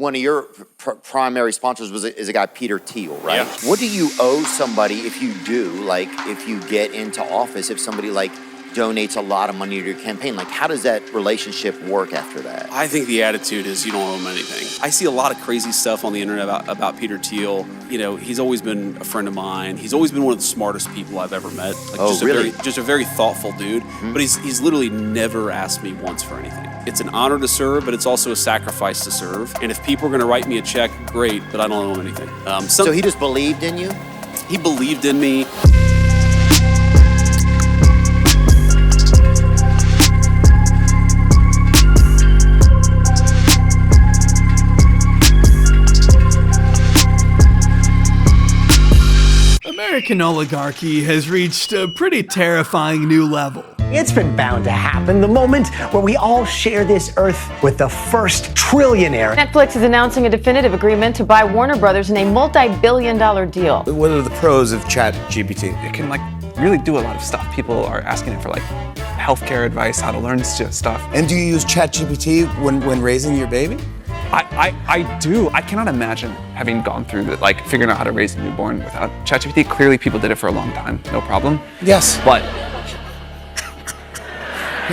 one of your primary sponsors is a guy, Peter Thiel, right? Yeah. What do you owe somebody if you do, like, if you get into office, if somebody, like, donates a lot of money to your campaign? Like, how does that relationship work after that? I think the attitude is you don't owe him anything. I see a lot of crazy stuff on the internet about Peter Thiel. You know, he's always been a friend of mine. He's always been one of the smartest people I've ever met. Like, really? Just a very thoughtful dude. But he's literally never asked me once for anything. It's an honor to serve, but it's also a sacrifice to serve. And if people are going to write me a check, great, but I don't owe him anything. So he just believed in you? He believed in me. American oligarchy has reached a pretty terrifying new level. It's been bound to happen, the moment where we all share this earth with the first trillionaire. Netflix is announcing a definitive agreement to buy Warner Brothers in a multi-billion-dollar deal. What are the pros of ChatGPT? It can really do a lot of stuff. People are asking it for healthcare advice, how to learn stuff. And do you use ChatGPT when raising your baby? I do. I cannot imagine having gone through figuring out how to raise a newborn without ChatGPT. Clearly people did it for a long time, no problem. Yes. But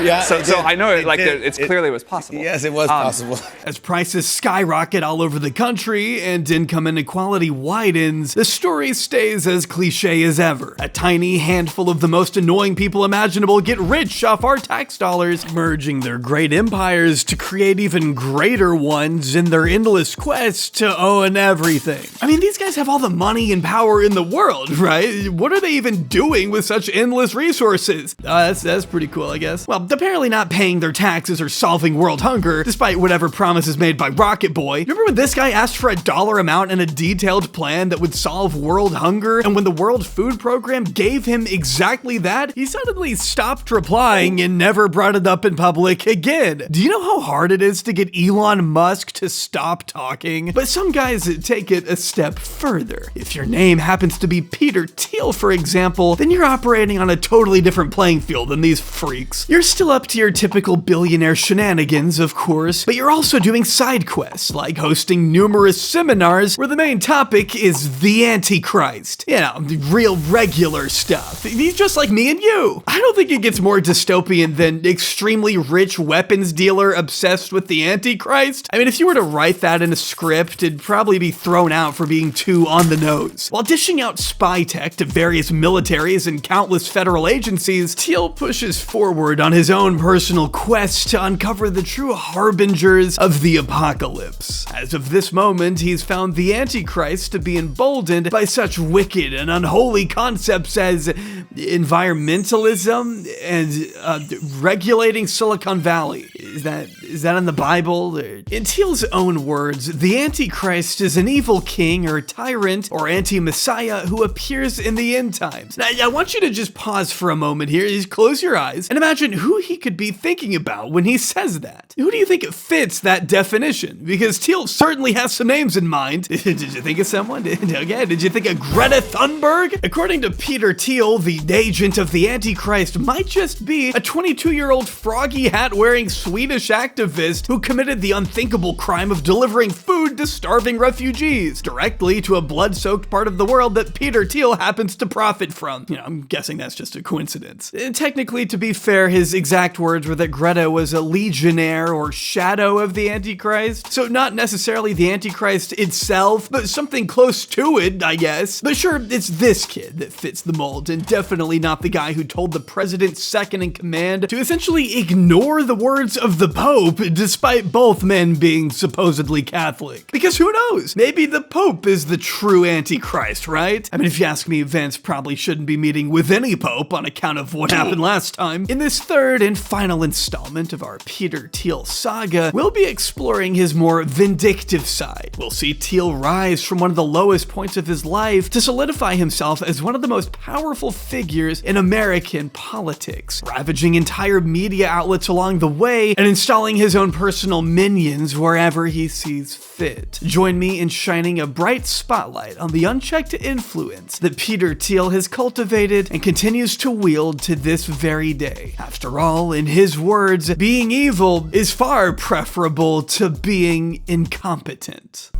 yeah. So I know it's clearly was possible. Yes, it was possible. As prices skyrocket all over the country and income inequality widens, the story stays as cliche as ever. A tiny handful of the most annoying people imaginable get rich off our tax dollars, merging their great empires to create even greater ones in their endless quest to own everything. I mean, these guys have all the money and power in the world, right? What are they even doing with such endless resources? That's pretty cool, I guess. Well, apparently not paying their taxes or solving world hunger, despite whatever promises made by Rocket Boy. Remember when this guy asked for a dollar amount and a detailed plan that would solve world hunger, and when the World Food Program gave him exactly that, he suddenly stopped replying and never brought it up in public again. Do you know how hard it is to get Elon Musk to stop talking? But some guys take it a step further. If your name happens to be Peter Thiel, for example, then you're operating on a totally different playing field than these freaks. You're still up to your typical billionaire shenanigans, of course, but you're also doing side quests, like hosting numerous seminars where the main topic is the Antichrist. You know, real regular stuff. He's just like me and you. I don't think it gets more dystopian than extremely rich weapons dealer obsessed with the Antichrist. I mean, if you were to write that in a script, it'd probably be thrown out for being too on the nose. While dishing out spy tech to various militaries and countless federal agencies, Thiel pushes forward on his own personal quest to uncover the true harbingers of the apocalypse. As of this moment, he's found the Antichrist to be emboldened by such wicked and unholy concepts as environmentalism and regulating Silicon Valley. Is that in the Bible? In Thiel's own words, the Antichrist is an evil king or tyrant or anti-messiah who appears in the end times. Now, I want you to just pause for a moment here, just close your eyes, and imagine who he could be thinking about when he says that. Who do you think fits that definition? Because Thiel certainly has some names in mind. Did you think of someone? Okay, did you think of Greta Thunberg? According to Peter Thiel, the agent of the Antichrist might just be a 22-year-old froggy hat-wearing Swedish activist who committed the unthinkable crime of delivering food to starving refugees directly to a blood-soaked part of the world that Peter Thiel happens to profit from. You know, I'm guessing that's just a coincidence. Technically, to be fair, his exact words were that Greta was a legionnaire or shadow of the Antichrist. So not necessarily the Antichrist itself, but something close to it, I guess. But sure, it's this kid that fits the mold, and definitely not the guy who told the president's second in command to essentially ignore the words of the Pope, despite both men being supposedly Catholic. Because who knows? Maybe the Pope is the true Antichrist, right? I mean, if you ask me, Vance probably shouldn't be meeting with any Pope on account of what happened last time. In this third and final installment of our Peter Thiel saga, we'll be exploring his more vindictive side. We'll see Thiel rise from one of the lowest points of his life to solidify himself as one of the most powerful figures in American politics, ravaging entire media outlets along the way and installing his own personal minions wherever he sees fit. it. Join me in shining a bright spotlight on the unchecked influence that Peter Thiel has cultivated and continues to wield to this very day. After all, in his words, being evil is far preferable to being incompetent.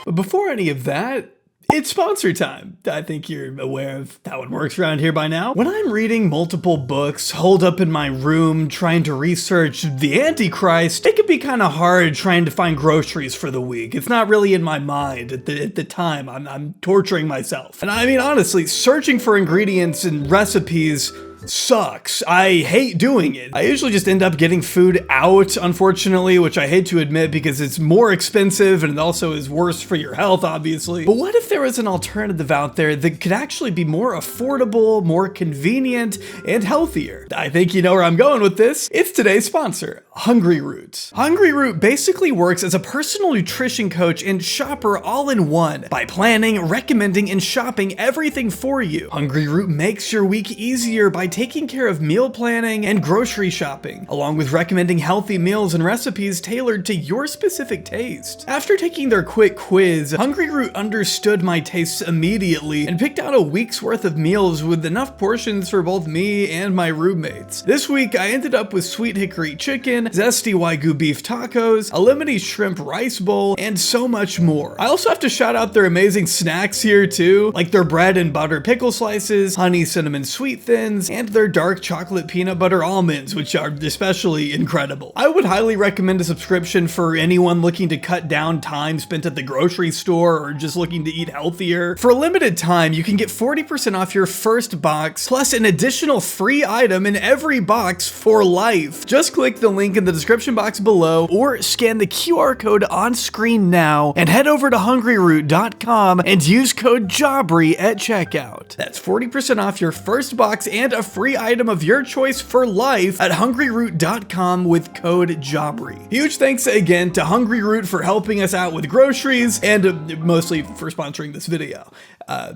But before any of that, it's sponsor time. I think you're aware of how it works around here by now. When I'm reading multiple books, holed up in my room, trying to research the Antichrist, it can be kind of hard trying to find groceries for the week. It's not really in my mind at the time. I'm torturing myself. And I mean, honestly, searching for ingredients and recipes sucks. I hate doing it. I usually just end up getting food out, unfortunately, which I hate to admit because it's more expensive and it also is worse for your health, obviously. But what if there was an alternative out there that could actually be more affordable, more convenient, and healthier? I think you know where I'm going with this. It's today's sponsor, Hungry Root. Hungry Root basically works as a personal nutrition coach and shopper all in one by planning, recommending, and shopping everything for you. Hungry Root makes your week easier by taking care of meal planning and grocery shopping, along with recommending healthy meals and recipes tailored to your specific taste. After taking their quick quiz, Hungry Root understood my tastes immediately and picked out a week's worth of meals with enough portions for both me and my roommates. This week, I ended up with sweet hickory chicken, zesty Wagyu beef tacos, a lemony shrimp rice bowl, and so much more. I also have to shout out their amazing snacks here too, like their bread and butter pickle slices, honey cinnamon sweet thins, and their dark chocolate peanut butter almonds, which are especially incredible. I would highly recommend a subscription for anyone looking to cut down time spent at the grocery store or just looking to eat healthier. For a limited time, you can get 40% off your first box, plus an additional free item in every box for life. Just click the link in the description box below or scan the QR code on screen now and head over to hungryroot.com and use code JAWBRY at checkout. That's 40% off your first box and a free item of your choice for life at hungryroot.com with code JAWBRY. Huge thanks again to Hungry Root for helping us out with groceries and mostly for sponsoring this video.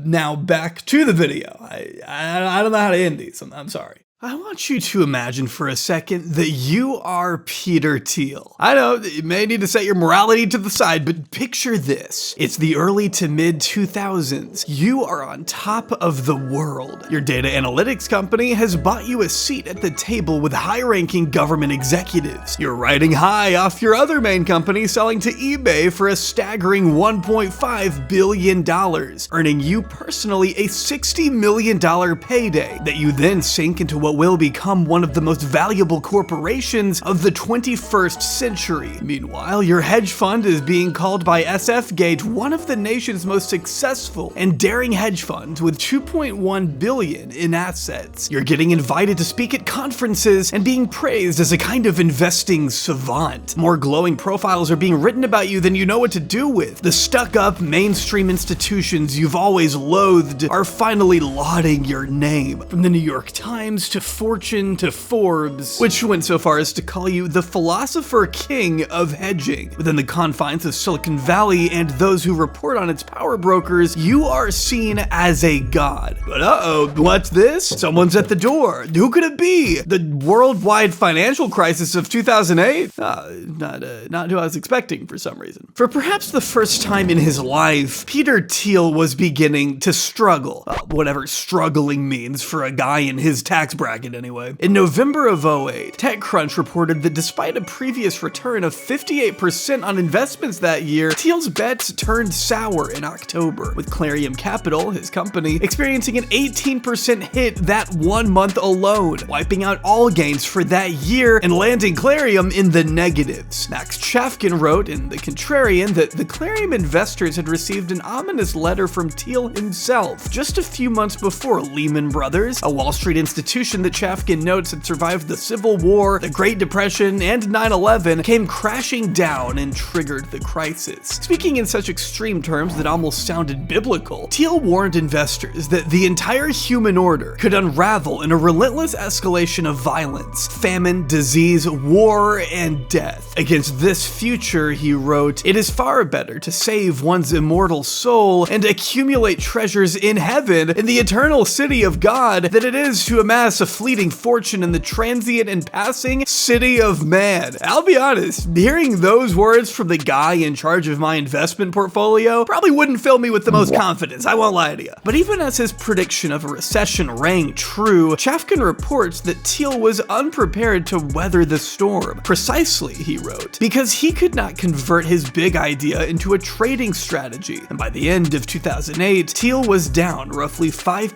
Now back to the video. I don't know how to end these. I'm sorry. I want you to imagine for a second that you are Peter Thiel. I know you may need to set your morality to the side, but picture this. It's the early to mid 2000s. You are on top of the world. Your data analytics company has bought you a seat at the table with high-ranking government executives. You're riding high off your other main company selling to eBay for a staggering $1.5 billion, earning you personally a $60 million payday that you then sink into what will become one of the most valuable corporations of the 21st century. Meanwhile, your hedge fund is being called by SFGate one of the nation's most successful and daring hedge funds with $2.1 billion in assets. You're getting invited to speak at conferences and being praised as a kind of investing savant. More glowing profiles are being written about you than you know what to do with. The stuck-up mainstream institutions you've always loathed are finally lauding your name. From the New York Times to Fortune to Forbes, which went so far as to call you the philosopher king of hedging. Within the confines of Silicon Valley and those who report on its power brokers, you are seen as a god. But what's this? Someone's at the door. Who could it be? The worldwide financial crisis of 2008? Not who I was expecting for some reason. For perhaps the first time in his life, Peter Thiel was beginning to struggle. Whatever struggling means for a guy in his tax bracket anyway. In November of 2008, TechCrunch reported that despite a previous return of 58% on investments that year, Thiel's bets turned sour in October, with Clarium Capital, his company, experiencing an 18% hit that 1 month alone, wiping out all gains for that year and landing Clarium in the negatives. Max Chafkin wrote in The Contrarian that the Clarium investors had received an ominous letter from Thiel himself just a few months before Lehman Brothers, a Wall Street institution that Chafkin notes had survived the Civil War, the Great Depression, and 9/11, came crashing down and triggered the crisis. Speaking in such extreme terms that almost sounded biblical, Thiel warned investors that the entire human order could unravel in a relentless escalation of violence, famine, disease, war, and death. Against this future, he wrote, "It is far better to save one's immortal soul and accumulate treasures in heaven in the eternal city of God than it is to amass amass a fleeting fortune in the transient and passing city of man. I'll be honest, hearing those words from the guy in charge of my investment portfolio probably wouldn't fill me with the most confidence, I won't lie to you. But even as his prediction of a recession rang true, Chafkin reports that Thiel was unprepared to weather the storm. Precisely, he wrote, because he could not convert his big idea into a trading strategy. And by the end of 2008, Thiel was down roughly 5%,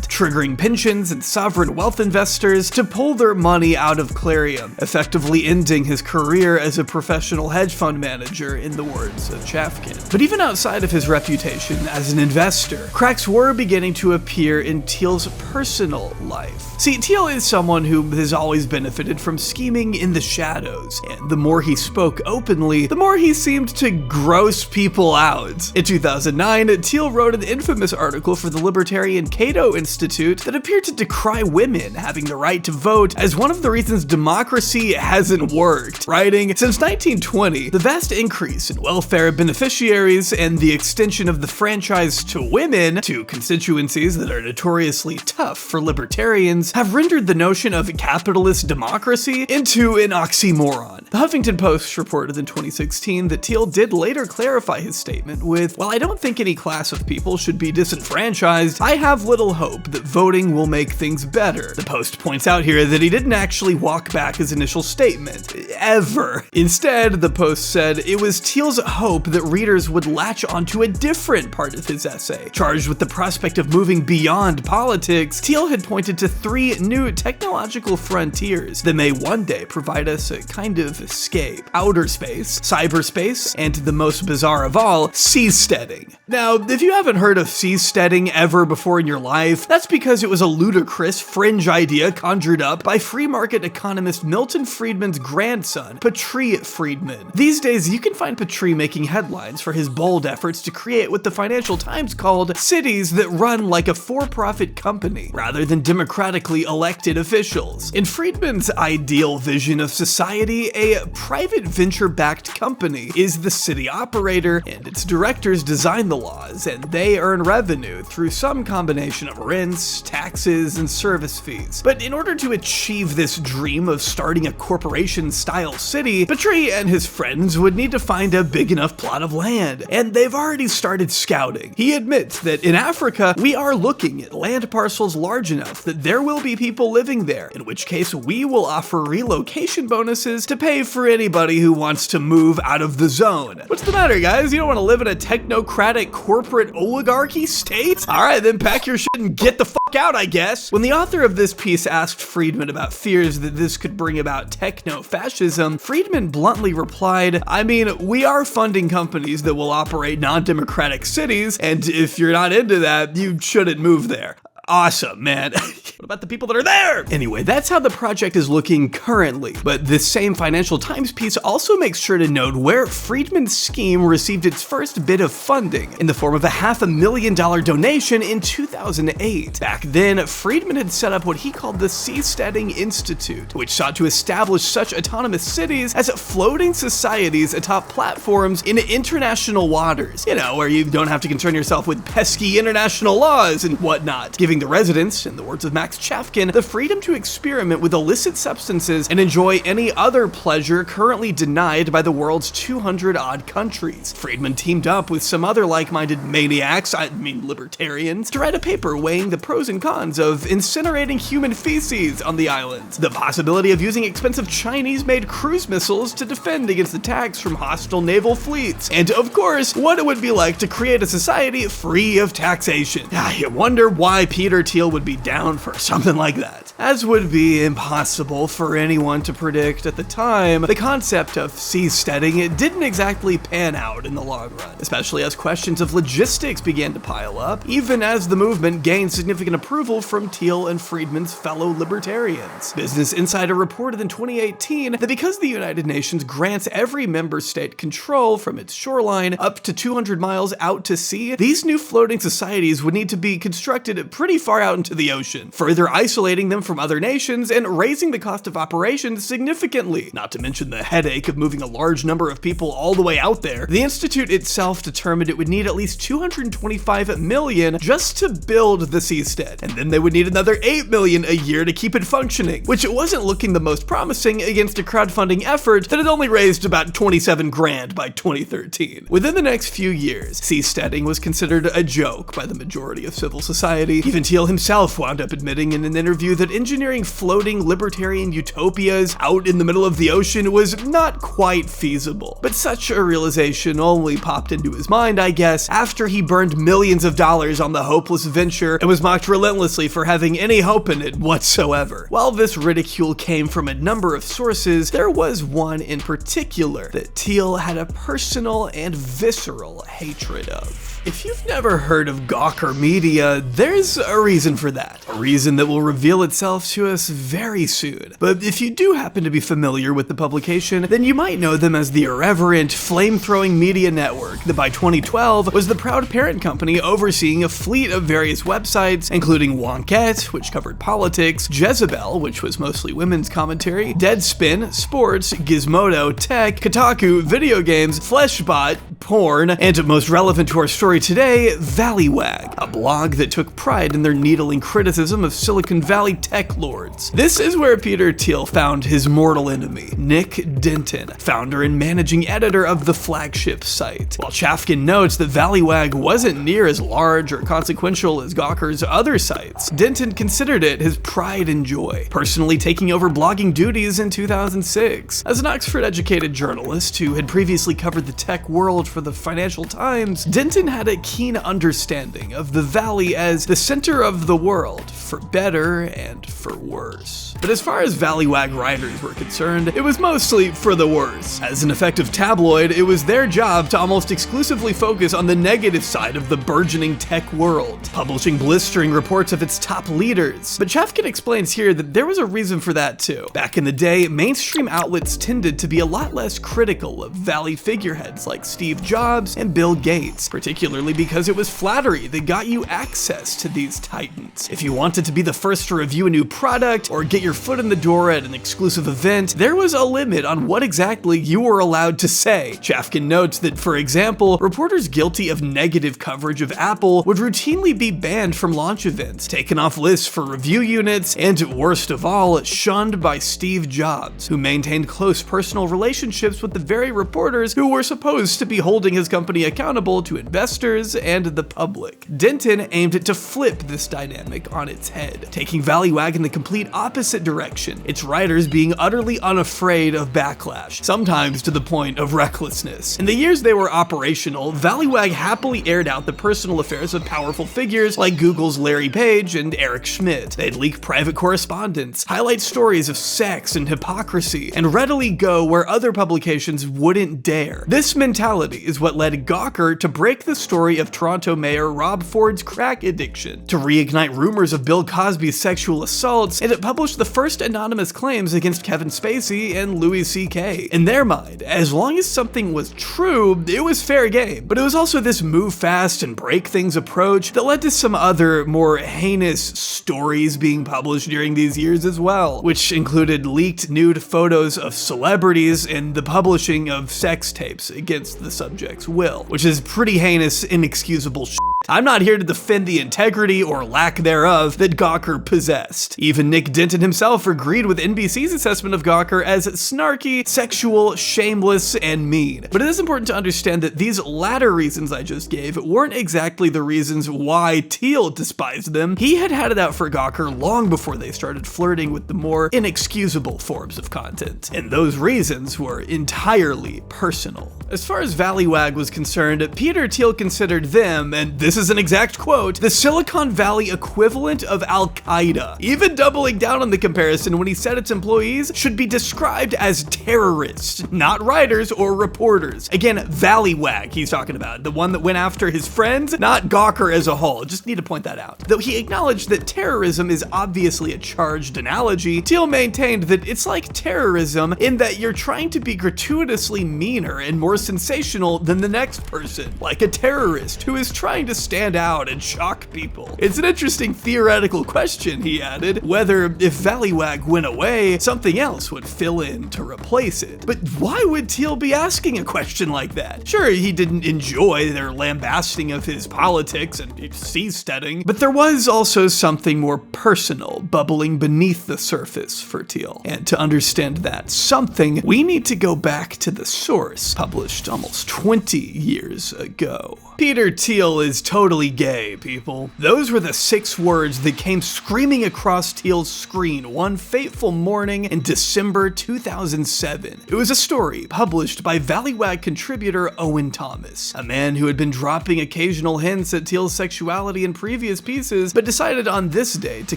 triggering pensions and sovereign wealth investors to pull their money out of Clarium, effectively ending his career as a professional hedge fund manager, in the words of Chafkin. But even outside of his reputation as an investor, cracks were beginning to appear in Thiel's personal life. See, Thiel is someone who has always benefited from scheming in the shadows, and the more he spoke openly, the more he seemed to gross people out. In 2009, Thiel wrote an infamous article for the libertarian Cato Institute that appeared to decry women having the right to vote as one of the reasons democracy hasn't worked, writing, "Since 1920, the vast increase in welfare beneficiaries and the extension of the franchise to women, to constituencies that are notoriously tough for libertarians, have rendered the notion of capitalist democracy into an oxymoron." The Huffington Post reported in 2016 that Thiel did later clarify his statement with, "While I don't think any class of people should be disenfranchised, I have little hope that voting will make things better." The Post points out here that he didn't actually walk back his initial statement, ever. Instead, the Post said it was Thiel's hope that readers would latch onto a different part of his essay. Charged with the prospect of moving beyond politics, Thiel had pointed to 3 new technological frontiers that may one day provide us a kind of escape: outer space, cyberspace, and the most bizarre of all, seasteading. Now, if you haven't heard of seasteading ever before in your life, that's because it was a ludicrous, fringe idea conjured up by free market economist Milton Friedman's grandson, Patri Friedman. These days, you can find Patri making headlines for his bold efforts to create what the Financial Times called cities that run like a for-profit company, rather than democratically elected officials. In Friedman's ideal vision of society, a private venture-backed company is the city operator, and its directors design the laws, and they earn revenue through some combination of rents, taxes, and service fees. But in order to achieve this dream of starting a corporation-style city, Patri and his friends would need to find a big enough plot of land, and they've already started scouting. He admits that in Africa, we are looking at land parcels large enough that there will be people living there, in which case we will offer relocation bonuses to pay for anybody who wants to move out of the zone. What's the matter, guys? You don't want to live in a technocratic corporate oligarchy state? Alright, then pack your shit and get the fuck out, I guess. When the author of this piece asked Friedman about fears that this could bring about techno-fascism, Friedman bluntly replied, "I mean, we are funding companies that will operate non-democratic cities, and if you're not into that, you shouldn't move there." Awesome, man. What about the people that are there? Anyway, that's how the project is looking currently. But this same Financial Times piece also makes sure to note where Friedman's scheme received its first bit of funding, in the form of a $500,000 donation in 2008. Back then, Friedman had set up what he called the Seasteading Institute, which sought to establish such autonomous cities as floating societies atop platforms in international waters. You know, where you don't have to concern yourself with pesky international laws and whatnot, giving the residents, in the words of Max Chafkin, the freedom to experiment with illicit substances and enjoy any other pleasure currently denied by the world's 200-odd countries. Friedman teamed up with some other like-minded maniacs, libertarians, to write a paper weighing the pros and cons of incinerating human feces on the island, the possibility of using expensive Chinese-made cruise missiles to defend against attacks from hostile naval fleets, and of course, what it would be like to create a society free of taxation. I wonder why Peter Thiel would be down for something like that. As would be impossible for anyone to predict at the time, the concept of seasteading didn't exactly pan out in the long run, especially as questions of logistics began to pile up, even as the movement gained significant approval from Thiel and Friedman's fellow libertarians. Business Insider reported in 2018 that because the United Nations grants every member state control from its shoreline up to 200 miles out to sea, these new floating societies would need to be constructed pretty far out into the ocean. further isolating them from other nations and raising the cost of operations significantly, not to mention the headache of moving a large number of people all the way out there. The Institute itself determined it would need at least $225 million just to build the seastead, and then they would need another $8 million a year to keep it functioning, which it wasn't looking the most promising against a crowdfunding effort that had only raised about 27 grand by 2013. Within the next few years, seasteading was considered a joke by the majority of civil society. Even Thiel himself wound up admitting in an interview that engineering floating libertarian utopias out in the middle of the ocean was not quite feasible. But such a realization only popped into his mind, I guess, after he burned millions of dollars on the hopeless venture and was mocked relentlessly for having any hope in it whatsoever. While this ridicule came from a number of sources, there was one in particular that Thiel had a personal and visceral hatred of. If you've never heard of Gawker Media, there's a reason for that. A reason that will reveal itself to us very soon. But if you do happen to be familiar with the publication, then you might know them as the irreverent, flame-throwing media network that by 2012 was the proud parent company overseeing a fleet of various websites, including Wonkette, which covered politics, Jezebel, which was mostly women's commentary, Deadspin, sports, Gizmodo, tech, Kotaku, video games, Fleshbot, porn, and most relevant to our story today, Valleywag, a blog that took pride in their needling criticism of Silicon Valley tech lords. This is where Peter Thiel found his mortal enemy, Nick Denton, founder and managing editor of the flagship site. While Chafkin notes that Valleywag wasn't near as large or consequential as Gawker's other sites, Denton considered it his pride and joy, personally taking over blogging duties in 2006. As an Oxford-educated journalist who had previously covered the tech world for the Financial Times, Denton had a keen understanding of the Valley as the center of the world, for better and for worse. But as far as Valleywag writers were concerned, it was mostly for the worse. As an effective tabloid, it was their job to almost exclusively focus on the negative side of the burgeoning tech world, publishing blistering reports of its top leaders. But Chafkin explains here that there was a reason for that too. Back in the day, mainstream outlets tended to be a lot less critical of Valley figureheads like Steve Jobs and Bill Gates, particularly because it was flattery that got you access to these titans. If you wanted to be the first to review a new product or get your foot in the door at an exclusive event, there was a limit on what exactly you were allowed to say. Chafkin notes that, for example, reporters guilty of negative coverage of Apple would routinely be banned from launch events, taken off lists for review units, and worst of all, shunned by Steve Jobs, who maintained close personal relationships with the very reporters who were supposed to be holding his company accountable to investors and the public. Denton aimed to flip this dynamic on its head, taking Valleywag in the complete opposite direction, its writers being utterly unafraid of backlash, sometimes to the point of recklessness. In the years they were operational, Valleywag happily aired out the personal affairs of powerful figures like Google's Larry Page and Eric Schmidt. They'd leak private correspondence, highlight stories of sex and hypocrisy, and readily go where other publications wouldn't dare. This mentality is what led Gawker to break the story of Toronto Mayor Rob Ford's crack addiction, to reignite rumors of Bill Cosby's sexual assaults, and it published the first anonymous claims against Kevin Spacey and Louis C.K. In their mind, as long as something was true, it was fair game. But it was also this move fast and break things approach that led to some other, more heinous stories being published during these years as well, which included leaked nude photos of celebrities and the publishing of sex tapes against the subject's will, which is pretty heinous, inexcusable shit. I'm not here to defend the integrity or lack thereof that Gawker possessed. Even Nick Denton himself agreed with NBC's assessment of Gawker as snarky, sexual, shameless, and mean. But it is important to understand that these latter reasons I just gave weren't exactly the reasons why Thiel despised them. He had had it out for Gawker long before they started flirting with the more inexcusable forms of content, and those reasons were entirely personal. As far as Valleywag was concerned, Peter Thiel considered them, and this is an exact quote, the Silicon Valley equivalent of Al-Qaeda, even doubling down on the comparison when he said its employees should be described as terrorists, not writers or reporters. Again, Valleywag he's talking about, the one that went after his friends, not Gawker as a whole, just need to point that out. Though he acknowledged that terrorism is obviously a charged analogy, Thiel maintained that it's like terrorism in that you're trying to be gratuitously meaner and more sensational than the next person, like a terrorist who is trying to stand out and shock people. It's an interesting theoretical question, he added, whether if Valleywag went away, something else would fill in to replace it. But why would Thiel be asking a question like that? Sure, he didn't enjoy their lambasting of his politics and seasteading, but there was also something more personal bubbling beneath the surface for Thiel. And to understand that something, we need to go back to the source, published almost 20 years ago. Peter Thiel is totally gay, people. Those were the 6 words that came screaming across Thiel's screen one fateful morning in December 2007. It was a story published by Valleywag contributor Owen Thomas, a man who had been dropping occasional hints at Thiel's sexuality in previous pieces, but decided on this day to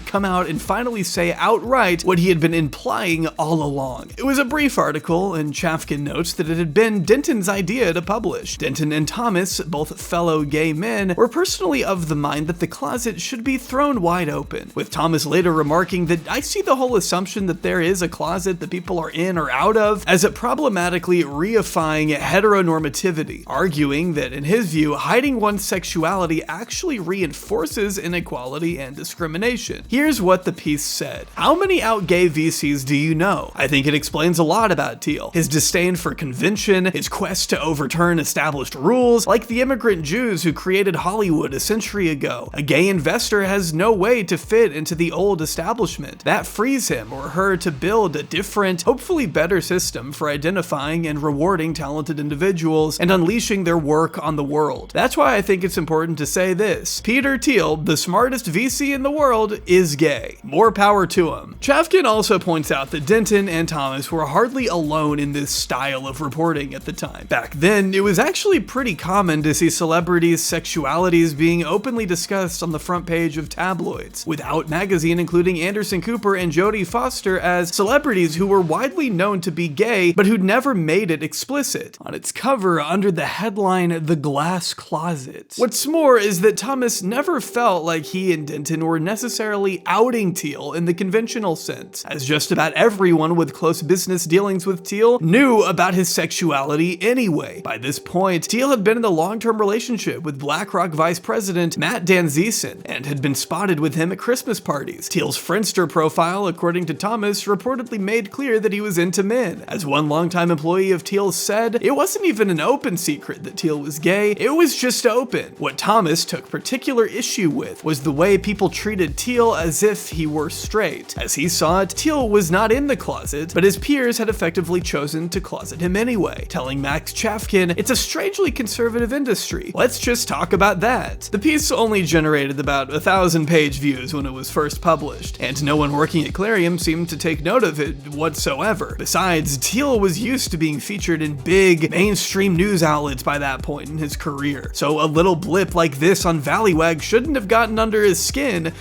come out and finally say outright what he had been implying all along. It was a brief article, and Chafkin notes that it had been Denton's idea to publish. Denton and Thomas, both fellow gay men, were personally of the mind that the closet should be thrown wide open, with Thomas later remarking that I see the whole assumption that there is a closet that people are in or out of as it problematically reifying heteronormativity, arguing that in his view, hiding one's sexuality actually reinforces inequality and discrimination. Here's what the piece said. How many out gay VCs do you know? I think it explains a lot about Thiel. His disdain for convention, his quest to overturn established rules, like the immigrant Jews who created Hollywood a century ago. A gay investor has no way to fit into the old establishment. That frees him or her to build a different, hopefully better system for identifying and rewarding talented individuals and unleashing their work on the world. That's why I think it's important to say this. Peter Thiel, the smartest VC in the world, is gay. More power to him. Chafkin also points out that Denton and Thomas were hardly alone in this style of reporting at the time. Back then, it was actually pretty common to see celebrities' sexualities being openly discussed on the front page of tabloids, with Out magazine including Anderson Cooper and Jodie Foster as celebrities who were widely known to be gay but who'd never made it explicit, on its cover under the headline The Glass Closet. What's more is that Thomas never felt like he and Denton were necessarily outing Thiel in the conventional sense, as just about everyone with close business dealings with Thiel knew about his sexuality anyway. By this point, Thiel had been in a long-term relationship with BlackRock Vice President Matt Danziesen and had been spotted with him at Christmas parties. Thiel's Friendster profile, according to Thomas, reportedly made clear that he was into men. As one longtime employee of Thiel's said, it wasn't even an open secret that Thiel was gay, it was just open. What Thomas took particular issue with was the way people treated Thiel as if he were straight. As he saw it, Thiel was not in the closet, but his peers had effectively chosen to closet him anyway, telling Max Chafkin, it's a strangely conservative industry. Let's just talk about that. The piece only generated about 1,000 page views when it was first published, and no one working at Clarion seemed to take note of it whatsoever. Besides, Thiel was used to being featured in big, mainstream news outlets by that point in his career, so a little blip like this on Valleywag shouldn't have gotten under his skin,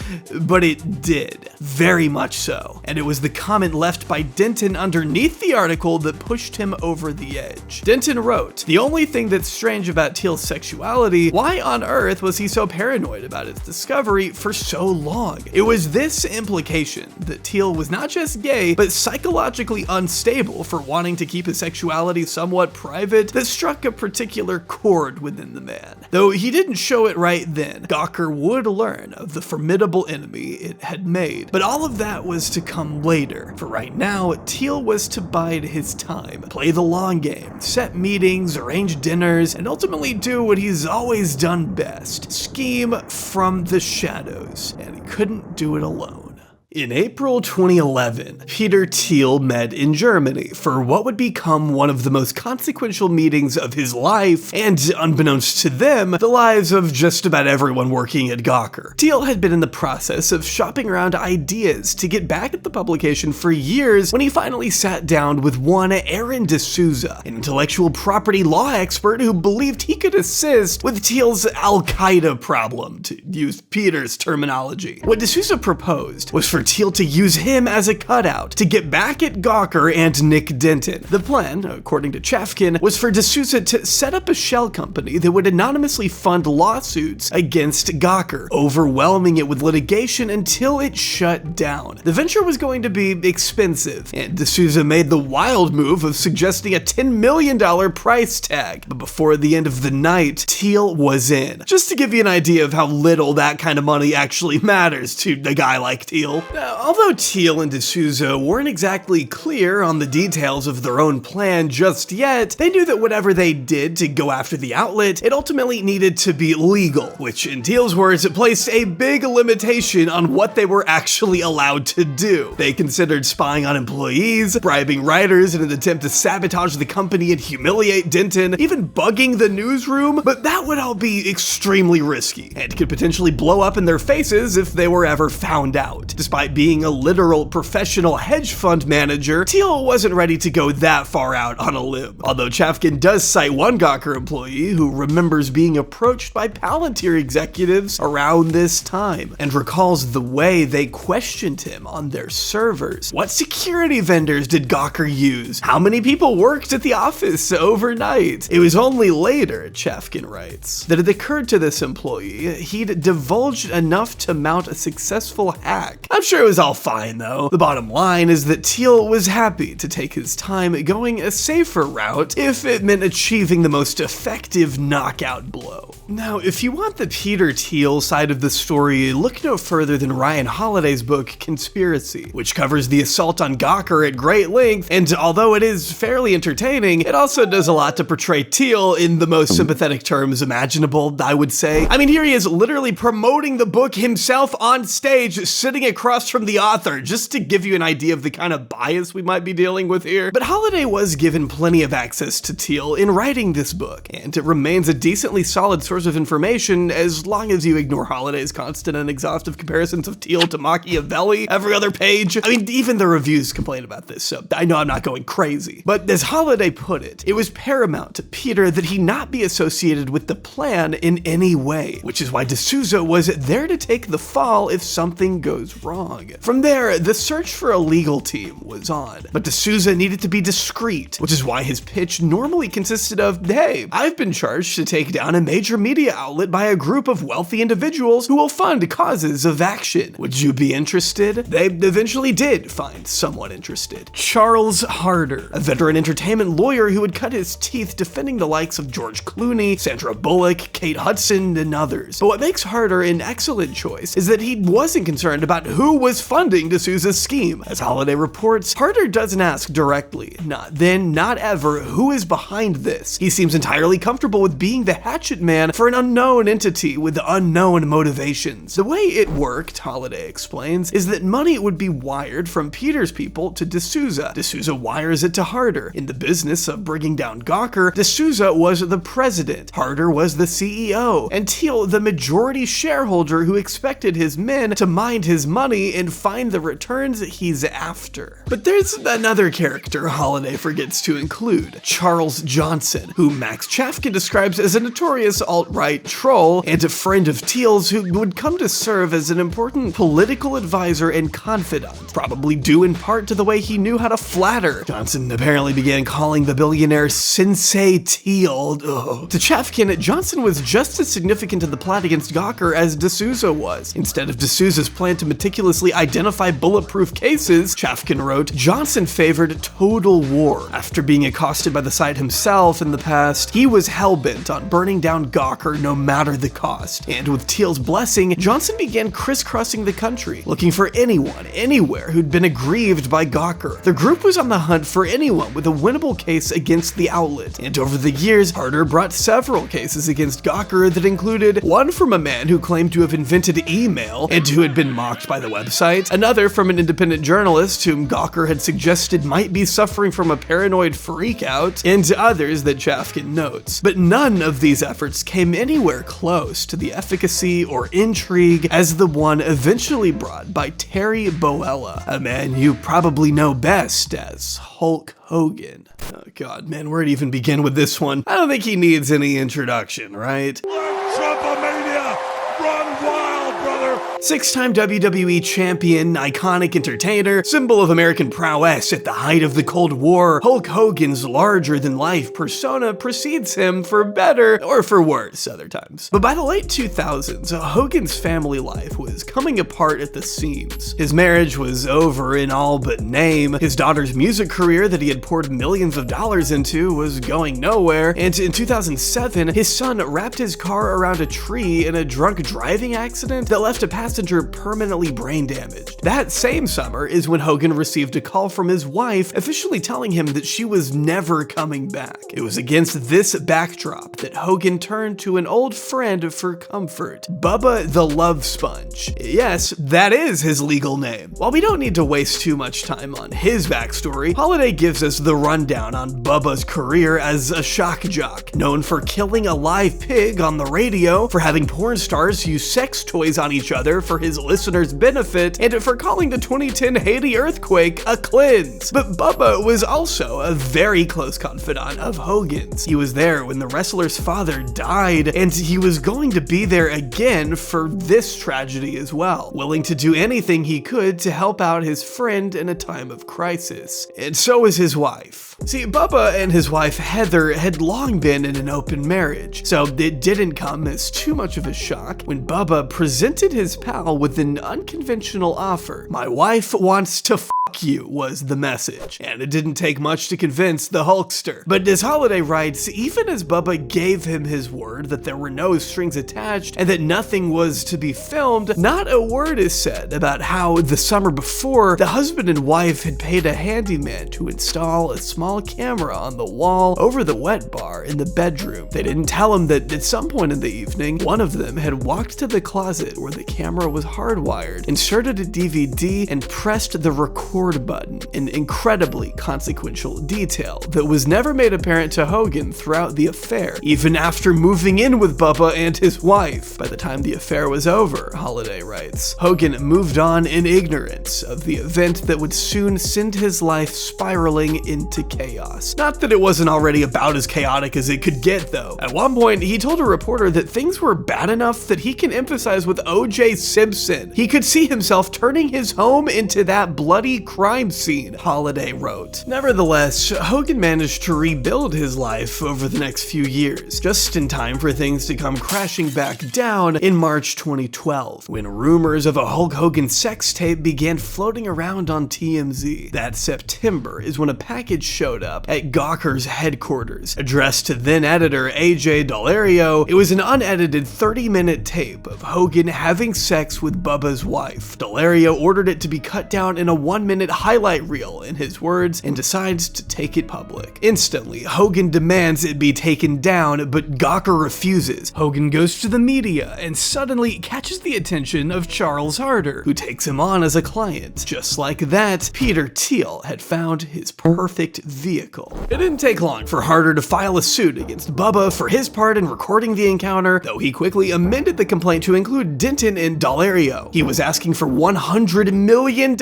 but it did. Very much so. And it was the comment left by Denton underneath the article that pushed him over the edge. Denton wrote, the only thing that's strange about Thiel's sexuality, why on earth was he so paranoid about its discovery for so long? It was this implication that Thiel was not just gay, but psychologically unstable for wanting to keep his sexuality somewhat private that struck a particular chord within the man. Though he didn't show it right then, Gawker would learn of the formidable enemy it had made. But all of that was to come later. For right now, Thiel was to bide his time, play the long game, set meetings, arrange dinners, and ultimately do what he's always done best, scheme from the shadows. And he couldn't do it alone. In April 2011, Peter Thiel met in Germany for what would become one of the most consequential meetings of his life, and unbeknownst to them, the lives of just about everyone working at Gawker. Thiel had been in the process of shopping around ideas to get back at the publication for years when he finally sat down with one Aaron D'Souza, an intellectual property law expert who believed he could assist with Thiel's Al-Qaeda problem, to use Peter's terminology. What D'Souza proposed was for for Thiel to use him as a cutout to get back at Gawker and Nick Denton. The plan, according to Chafkin, was for D'Souza to set up a shell company that would anonymously fund lawsuits against Gawker, overwhelming it with litigation until it shut down. The venture was going to be expensive, and D'Souza made the wild move of suggesting a $10 million price tag. But before the end of the night, Thiel was in. Just to give you an idea of how little that kind of money actually matters to a guy like Thiel. Although Thiel and D'Souza weren't exactly clear on the details of their own plan just yet, they knew that whatever they did to go after the outlet, it ultimately needed to be legal, which in Thiel's words, it placed a big limitation on what they were actually allowed to do. They considered spying on employees, bribing writers in an attempt to sabotage the company and humiliate Denton, even bugging the newsroom, but that would all be extremely risky and could potentially blow up in their faces if they were ever found out. Despite being a literal professional hedge fund manager, Thiel wasn't ready to go that far out on a limb. Although Chafkin does cite one Gawker employee who remembers being approached by Palantir executives around this time and recalls the way they questioned him on their servers. What security vendors did Gawker use? How many people worked at the office overnight? It was only later, Chafkin writes, that it occurred to this employee he'd divulged enough to mount a successful hack. I'm sure it was all fine though. The bottom line is that Thiel was happy to take his time going a safer route if it meant achieving the most effective knockout blow. Now, if you want the Peter Thiel side of the story, look no further than Ryan Holiday's book Conspiracy, which covers the assault on Gawker at great length, and although it is fairly entertaining, it also does a lot to portray Thiel in the most sympathetic terms imaginable, I would say. I mean, here he is literally promoting the book himself on stage, sitting across from the author, just to give you an idea of the kind of bias we might be dealing with here. But Holiday was given plenty of access to Thiel in writing this book, and it remains a decently solid source of information as long as you ignore Holiday's constant and exhaustive comparisons of Thiel to Machiavelli every other page. I mean, even the reviews complain about this, so I know I'm not going crazy. But as Holiday put it was paramount to Peter that he not be associated with the plan in any way, which is why D'Souza was there to take the fall if something goes wrong. From there, the search for a legal team was on, but D'Souza needed to be discreet, which is why his pitch normally consisted of, hey, I've been charged to take down a major media outlet by a group of wealthy individuals who will fund causes of action. Would you be interested? They eventually did find someone interested. Charles Harder, a veteran entertainment lawyer who would cut his teeth defending the likes of George Clooney, Sandra Bullock, Kate Hudson, and others. But what makes Harder an excellent choice is that he wasn't concerned about who was funding D'Souza's scheme. As Holiday reports, Harder doesn't ask directly, not then, not ever, who is behind this. He seems entirely comfortable with being the hatchet man for an unknown entity with unknown motivations. The way it worked, Holiday explains, is that money would be wired from Peter's people to D'Souza. D'Souza wires it to Harder. In the business of bringing down Gawker, D'Souza was the president, Harder was the CEO, and Thiel the majority shareholder who expected his men to mind his money and find the returns he's after. But there's another character Holiday forgets to include, Charles Johnson, who Max Chafkin describes as a notorious alt-right troll and a friend of Thiel's who would come to serve as an important political advisor and confidant, probably due in part to the way he knew how to flatter. Johnson apparently began calling the billionaire Sensei Thiel. To Chafkin, Johnson was just as significant in the plot against Gawker as D'Souza was. Instead of D'Souza's plan to meticulously identify bulletproof cases, Chafkin wrote, Johnson favored total war. After being accosted by the site himself in the past, he was hell-bent on burning down Gawker no matter the cost. And with Thiel's blessing, Johnson began crisscrossing the country, looking for anyone, anywhere who'd been aggrieved by Gawker. The group was on the hunt for anyone with a winnable case against the outlet, and over the years, Harder brought several cases against Gawker that included one from a man who claimed to have invented email and who had been mocked by the website, another from an independent journalist whom Gawker had suggested might be suffering from a paranoid freakout, and others that Chafkin notes. But none of these efforts came anywhere close to the efficacy or intrigue as the one eventually brought by Terry Boella, a man you probably know best as Hulk Hogan. Oh god, man, where to even begin with this one? I don't think he needs any introduction, right? Trump-a-mania! Run wild, brother! Six-time WWE champion, iconic entertainer, symbol of American prowess at the height of the Cold War, Hulk Hogan's larger-than-life persona precedes him for better or for worse other times. But by the late 2000s, Hogan's family life was coming apart at the seams. His marriage was over in all but name, his daughter's music career that he had poured millions of dollars into was going nowhere, and in 2007, his son wrapped his car around a tree in a drunk driving accident that left a passenger permanently brain damaged. That same summer is when Hogan received a call from his wife officially telling him that she was never coming back. It was against this backdrop that Hogan turned to an old friend for comfort, Bubba the Love Sponge. Yes, that is his legal name. While we don't need to waste too much time on his backstory, Holiday gives us the rundown on Bubba's career as a shock jock, known for killing a live pig on the radio, for having porn stars use sex toys on each other for his listeners' benefit, and for calling the 2010 Haiti earthquake a cleanse. But Bubba was also a very close confidant of Hogan's. He was there when the wrestler's father died, and he was going to be there again for this tragedy as well, willing to do anything he could to help out his friend in a time of crisis. And so is his wife. See, Bubba and his wife Heather had long been in an open marriage, so it didn't come as too much of a shock when Bubba presented his pal with an unconventional offer. "My wife wants to f*** you," was the message, and it didn't take much to convince the Hulkster. But as Holiday writes, even as Bubba gave him his word that there were no strings attached and that nothing was to be filmed, not a word is said about how the summer before, the husband and wife had paid a handyman to install a small camera on the wall over the wet bar in the bedroom. They didn't tell him that at some point in the evening, one of them had walked to the closet where the camera was hardwired, inserted a DVD, and pressed the record button, an incredibly consequential detail that was never made apparent to Hogan throughout the affair, even after moving in with Bubba and his wife. By the time the affair was over, Holiday writes, Hogan moved on in ignorance of the event that would soon send his life spiraling into chaos. Not that it wasn't already about as chaotic as it could get, though. At one point, he told a reporter that things were bad enough that he can emphasize with O.J. Simpson. He could see himself turning his home into that bloody crime scene, Holiday wrote. Nevertheless, Hogan managed to rebuild his life over the next few years, just in time for things to come crashing back down in March 2012, when rumors of a Hulk Hogan sex tape began floating around on TMZ. That September is when a package showed up at Gawker's headquarters, addressed to then-editor AJ Delario. It was an unedited 30-minute tape of Hogan having sex with Bubba's wife. Delario ordered it to be cut down in a 1-minute highlight reel, in his words, and decides to take it public. Instantly, Hogan demands it be taken down, but Gawker refuses. Hogan goes to the media and suddenly catches the attention of Charles Harder, who takes him on as a client. Just like that, Peter Thiel had found his perfect vehicle. It didn't take long for Harder to file a suit against Bubba for his part in recording the encounter, though he quickly amended the complaint to include Denton and Delario. He was asking for $100 million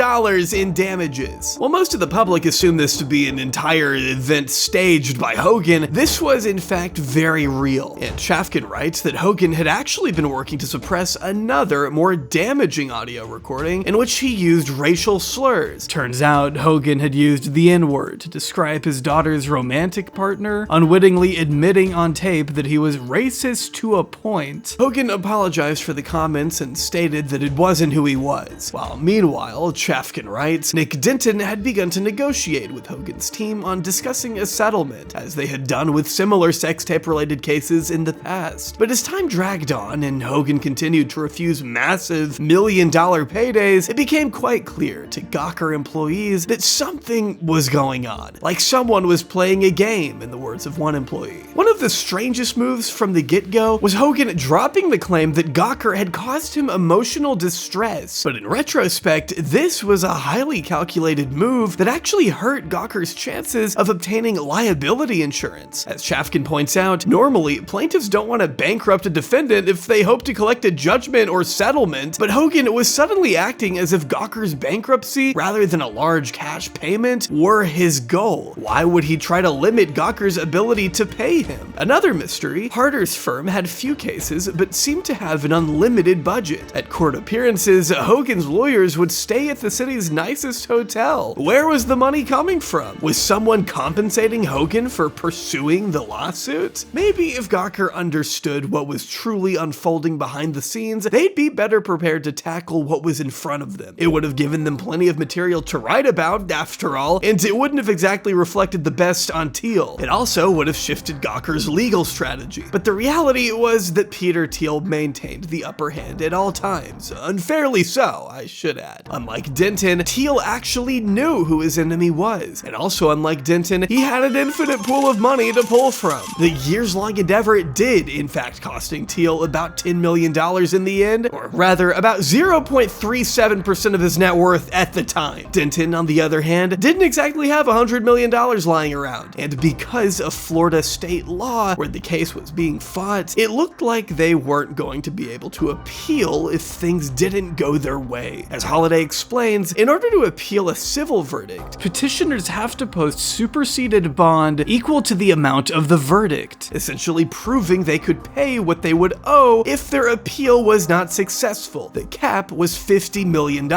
in damages. While most of the public assumed this to be an entire event staged by Hogan, this was in fact very real. And Chafkin writes that Hogan had actually been working to suppress another, more damaging audio recording in which he used racial slurs. Turns out Hogan had used the N-word to describe his daughter's romantic partner, unwittingly admitting on tape that he was racist to a point. Hogan apologized for the comments and stated that it wasn't who he was. While meanwhile, Chafkin writes, Nick Denton had begun to negotiate with Hogan's team on discussing a settlement, as they had done with similar sex tape related cases in the past. But as time dragged on and Hogan continued to refuse massive million-dollar paydays, it became quite clear to Gawker employees that something was going on, like someone was playing a game, in the words of one employee. One of the strangest moves from the get-go was Hogan dropping the claim that Gawker had caused him emotional distress, but in retrospect, this was a highly calculated move that actually hurt Gawker's chances of obtaining liability insurance. As Chafkin points out, normally plaintiffs don't want to bankrupt a defendant if they hope to collect a judgment or settlement, but Hogan was suddenly acting as if Gawker's bankruptcy, rather than a large cash payment, were his goal. Why would he try to limit Gawker's ability to pay him? Another mystery, Harder's firm had few cases, but seemed to have an unlimited budget. At court appearances, Hogan's lawyers would stay at the city's nicest hotel. Where was the money coming from? Was someone compensating Hogan for pursuing the lawsuit? Maybe if Gawker understood what was truly unfolding behind the scenes, they'd be better prepared to tackle what was in front of them. It would have given them plenty of material to write about, after all, and it wouldn't have exactly reflected the best on Thiel. It also would have shifted Gawker's legal strategy. But the reality was that Peter Thiel maintained the upper hand at all times. Unfairly so, I should add. Unlike Denton, Thiel actually knew who his enemy was. And also, unlike Denton, he had an infinite pool of money to pull from. The years-long endeavor did, in fact, costing Thiel about $10 million in the end, or rather, about 0.37% of his net worth at the time. Denton, on the other hand, didn't exactly have $100 million lying around. And because of Florida state law, where the case was being fought, it looked like they weren't going to be able to appeal if things didn't go their way. As Holliday explains, in order to appeal a civil verdict, petitioners have to post superseded bond equal to the amount of the verdict, essentially proving they could pay what they would owe if their appeal was not successful. The cap was $50 million.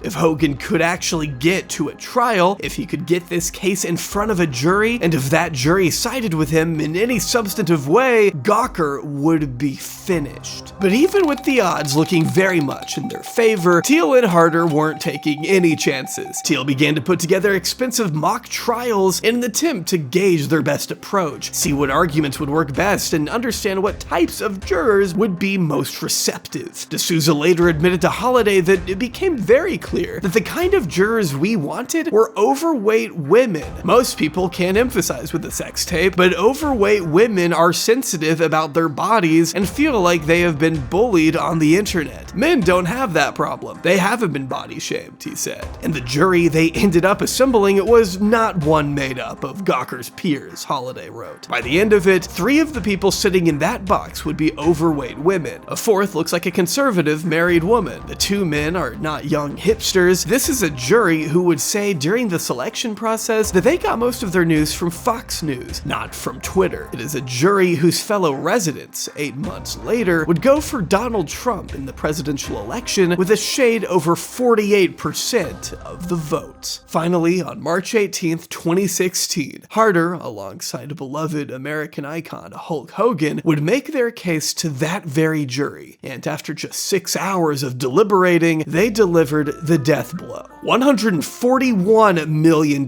If Hogan could actually get to a trial, if he could get this case in front of a jury, and if that jury sided with him in any substantive way, Gawker would be finished. But even with the odds looking very much in their favor, Thiel and Harder weren't taking any chances. Thiel began to put together expensive mock trials in an attempt to gauge their best approach, see what arguments would work best, and understand what types of jurors would be most receptive. D'Souza later admitted to Holliday that it became very clear that the kind of jurors we wanted were overweight women. Most people can't emphasize with a sex tape, but overweight women are sensitive about their bodies and feel like they have been bullied on the internet. Men don't have that problem. They haven't been body shamed, he said. And the jury they ended up assembling was not one made up of Gawker's peers, Holliday wrote. By the end of it, 3 of the people sitting in that box would be overweight women. A 4th looks like a conservative married woman. The 2 men are not young hipsters. This is a jury who would say during the selection process that they got most of their news from Fox News, not from Twitter. It is a jury whose fellow residents, 8 months later, would go for Donald Trump in the presidential election with a shade over 48% of the vote. Finally, on March 18th, 2016, Harder, alongside beloved American icon Hulk Hogan, would make their case to that very jury, and after just 6 hours of deliberating, they delivered the death blow. $141 million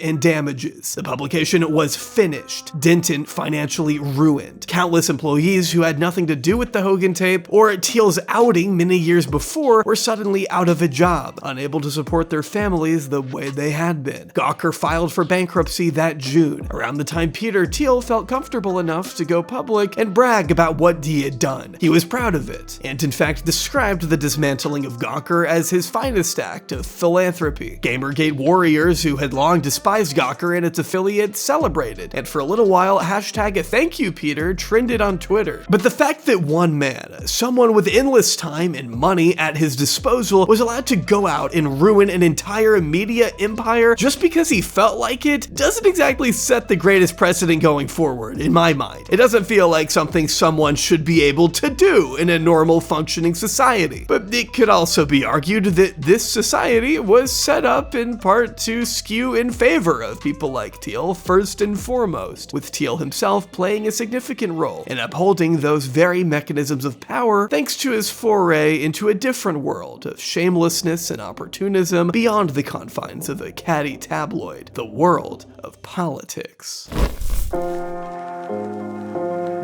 in damages. The publication was finished. Denton financially ruined. Countless employees who had nothing to do with the Hogan tape or Thiel's outing many years before were suddenly out of a job, unable to support their families the way they had been. Gawker filed for bankruptcy that June, around the time Peter Thiel felt comfortable enough to go public and brag about what he had done. He was proud of it, and in fact described the dismantling of Gawker as his finest act of philanthropy. Gamergate warriors who had long despised Gawker and its affiliates celebrated, and for a little while, #ThankYouPeter trended on Twitter. But the fact that one man, someone with endless time and money at his disposal, was allowed to go out and ruin an entire media empire just because he felt like it doesn't exactly set the greatest precedent going forward, in my mind. It doesn't feel like something someone should be able to do in a normal functioning society. But it could also be argued that this society was set up in part to skew in favor of people like Thiel first and foremost, with Thiel himself playing a significant role in upholding those very mechanisms of power thanks to his foray into a different world of shamelessness and opportunism beyond the confines of a catty tabloid, the world of politics.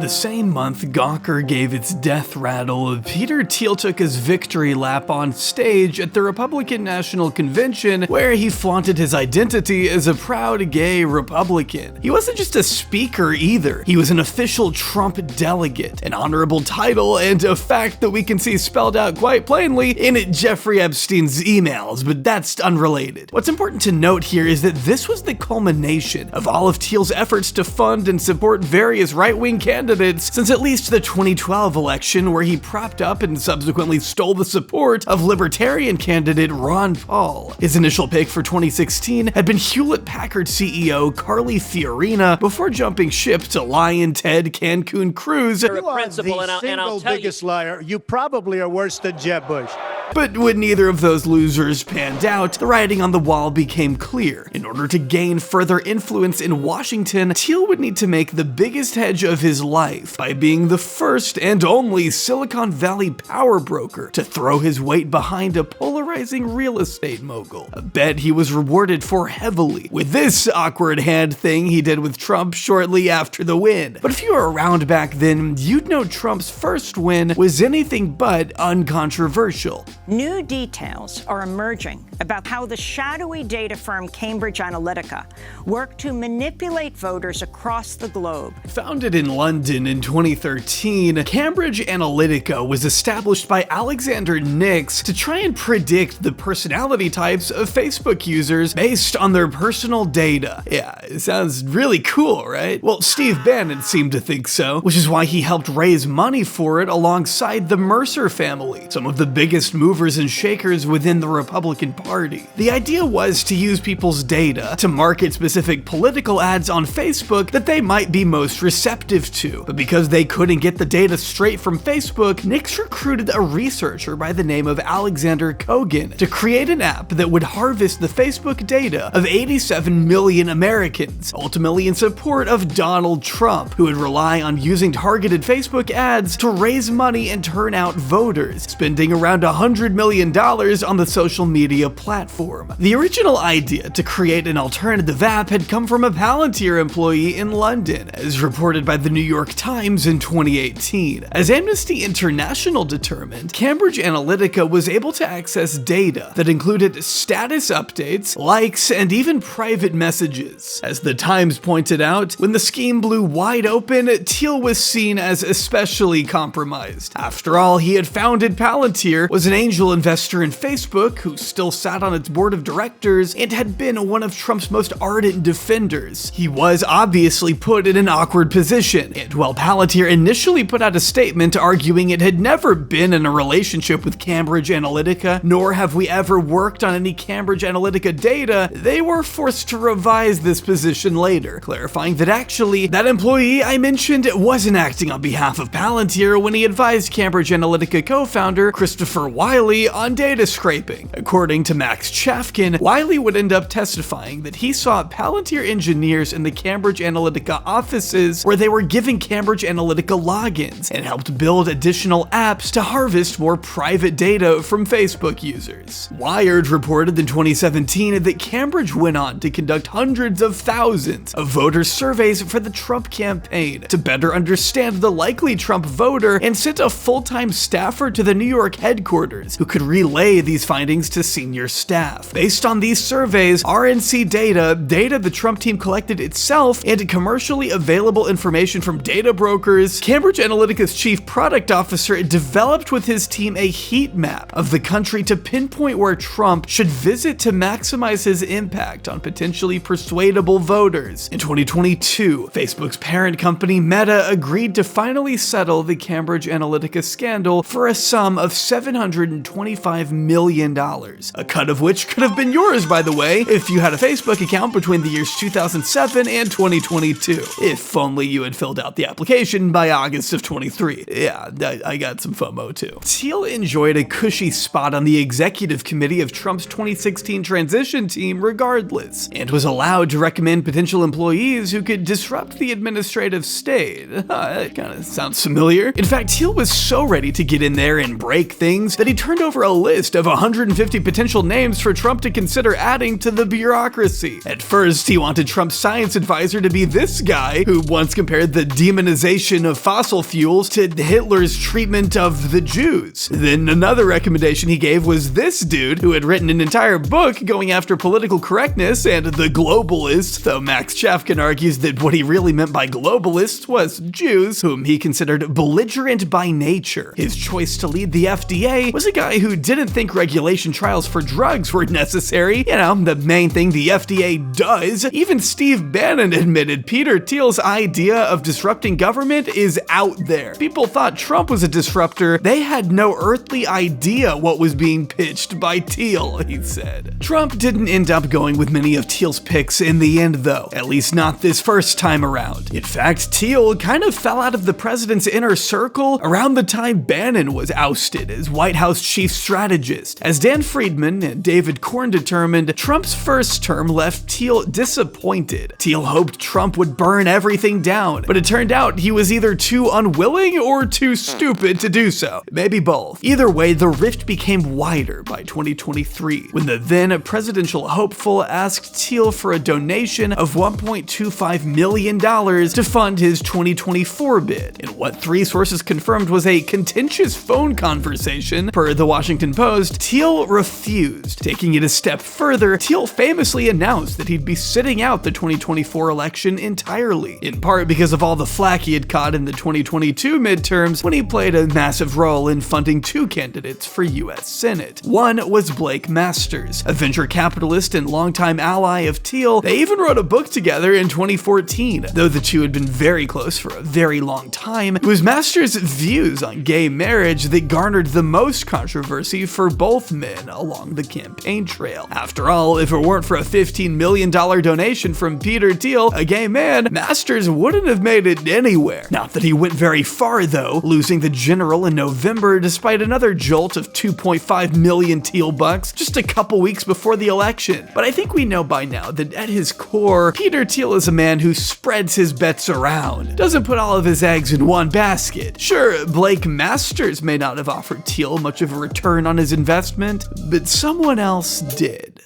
The same month Gawker gave its death rattle, Peter Thiel took his victory lap on stage at the Republican National Convention, where he flaunted his identity as a proud gay Republican. He wasn't just a speaker either, he was an official Trump delegate, an honorable title and a fact that we can see spelled out quite plainly in Jeffrey Epstein's emails, but that's unrelated. What's important to note here is that this was the culmination of all of Thiel's efforts to fund and support various right-wing candidates since at least the 2012 election, where he propped up and subsequently stole the support of Libertarian candidate Ron Paul. His initial pick for 2016 had been Hewlett-Packard CEO Carly Fiorina before jumping ship to Lion Ted Cancun Cruz. You are the single biggest liar. You probably are worse than Jeb Bush. But when neither of those losers panned out, the writing on the wall became clear. In order to gain further influence in Washington, Thiel would need to make the biggest hedge of his life by being the first and only Silicon Valley power broker to throw his weight behind a polarizing real estate mogul, a bet he was rewarded for heavily with this awkward hand thing he did with Trump shortly after the win. But if you were around back then, you'd know Trump's first win was anything but uncontroversial. New details are emerging about how the shadowy data firm Cambridge Analytica worked to manipulate voters across the globe. Founded in London in 2013, Cambridge Analytica was established by Alexander Nix to try and predict the personality types of Facebook users based on their personal data. Yeah, it sounds really cool, right? Well, Steve Bannon seemed to think so, which is why he helped raise money for it alongside the Mercer family, some of the biggest movers and shakers within the Republican Party. The idea was to use people's data to market specific political ads on Facebook that they might be most receptive to. But because they couldn't get the data straight from Facebook, Nix recruited a researcher by the name of Alexander Kogan to create an app that would harvest the Facebook data of 87 million Americans, ultimately in support of Donald Trump, who would rely on using targeted Facebook ads to raise money and turn out voters, spending around $100 million on the social media platform. The original idea to create an alternative app had come from a Palantir employee in London, as reported by the New York Times in 2018. As Amnesty International determined, Cambridge Analytica was able to access data that included status updates, likes, and even private messages. As the Times pointed out, when the scheme blew wide open, Thiel was seen as especially compromised. After all, he had founded Palantir, was an angel investor in Facebook, who still sat on its board of directors, and had been one of Trump's most ardent defenders. He was obviously put in an awkward position, and while Palantir initially put out a statement arguing it had never been in a relationship with Cambridge Analytica, nor have we ever worked on any Cambridge Analytica data, they were forced to revise this position later, clarifying that actually, that employee I mentioned wasn't acting on behalf of Palantir when he advised Cambridge Analytica co-founder Christopher Wiley on data scraping. According to Max Chafkin, Wiley would end up testifying that he saw Palantir engineers in the Cambridge Analytica offices where they were giving Cambridge Analytica logins and helped build additional apps to harvest more private data from Facebook users. Wired reported in 2017 that Cambridge went on to conduct hundreds of thousands of voter surveys for the Trump campaign to better understand the likely Trump voter, and sent a full-time staffer to the New York headquarters who could relay these findings to senior staff. Based on these surveys, RNC data the Trump team collected itself, and commercially available information from data brokers, Cambridge Analytica's chief product officer developed with his team a heat map of the country to pinpoint where Trump should visit to maximize his impact on potentially persuadable voters. In 2022, Facebook's parent company Meta agreed to finally settle the Cambridge Analytica scandal for a sum of $725 million, a cut of which could have been yours, by the way, if you had a Facebook account between the years 2007 and 2022. If only you had filled out the application by August of 23. Yeah, I got some FOMO too. Thiel enjoyed a cushy spot on the executive committee of Trump's 2016 transition team regardless, and was allowed to recommend potential employees who could disrupt the administrative state. That kind of sounds familiar. In fact, Thiel was so ready to get in there and break things that he turned over a list of 150 potential names for Trump to consider adding to the bureaucracy. At first, he wanted Trump's science advisor to be this guy who once compared the demonization of fossil fuels to Hitler's treatment of the Jews. Then another recommendation he gave was this dude who had written an entire book going after political correctness and the globalists, though Max Chafkin argues that what he really meant by globalists was Jews, whom he considered belligerent by nature. His choice to lead the FDA was a guy who didn't think regulation trials for drugs were necessary. You know, the main thing the FDA does. Even Steve Bannon admitted Peter Thiel's idea of disrupting government is out there. People thought Trump was a disruptor. They had no earthly idea what was being pitched by Thiel, he said. Trump didn't end up going with many of Thiel's picks in the end, though, at least not this first time around. In fact, Thiel kind of fell out of the president's inner circle around the time Bannon was ousted as White House chief strategist. As Dan Friedman and David Korn determined, Trump's first term left Thiel disappointed. Thiel hoped Trump would burn everything down, but it turned out he was either too unwilling or too stupid to do so. Maybe both. Either way, the rift became wider by 2023, when the then presidential hopeful asked Thiel for a donation of $1.25 million to fund his 2024 bid, in what three sources confirmed was a contentious phone conversation. Per the Washington Post, Thiel refused. Taking it a step further, Thiel famously announced that he'd be sitting out the 2024 election entirely, in part because of all the flack he had caught in the 2022 midterms when he played a massive role in funding two candidates for US Senate. One was Blake Masters, a venture capitalist and longtime ally of Thiel. They even wrote a book together in 2014. Though the two had been very close for a very long time, it was Masters' views on gay marriage that garnered the most controversy for both men along the campaign trail. After all, if it weren't for a $15 million donation from Peter Thiel, a gay man, Masters wouldn't have made it anywhere. Not that he went very far, though, losing the general in November despite another jolt of 2.5 million Thiel bucks just a couple weeks before the election. But I think we know by now that at his core, Peter Thiel is a man who spreads his bets around, doesn't put all of his eggs in one basket. Sure, Blake Masters may not have offered Thiel much of a return on his investment, but someone else did.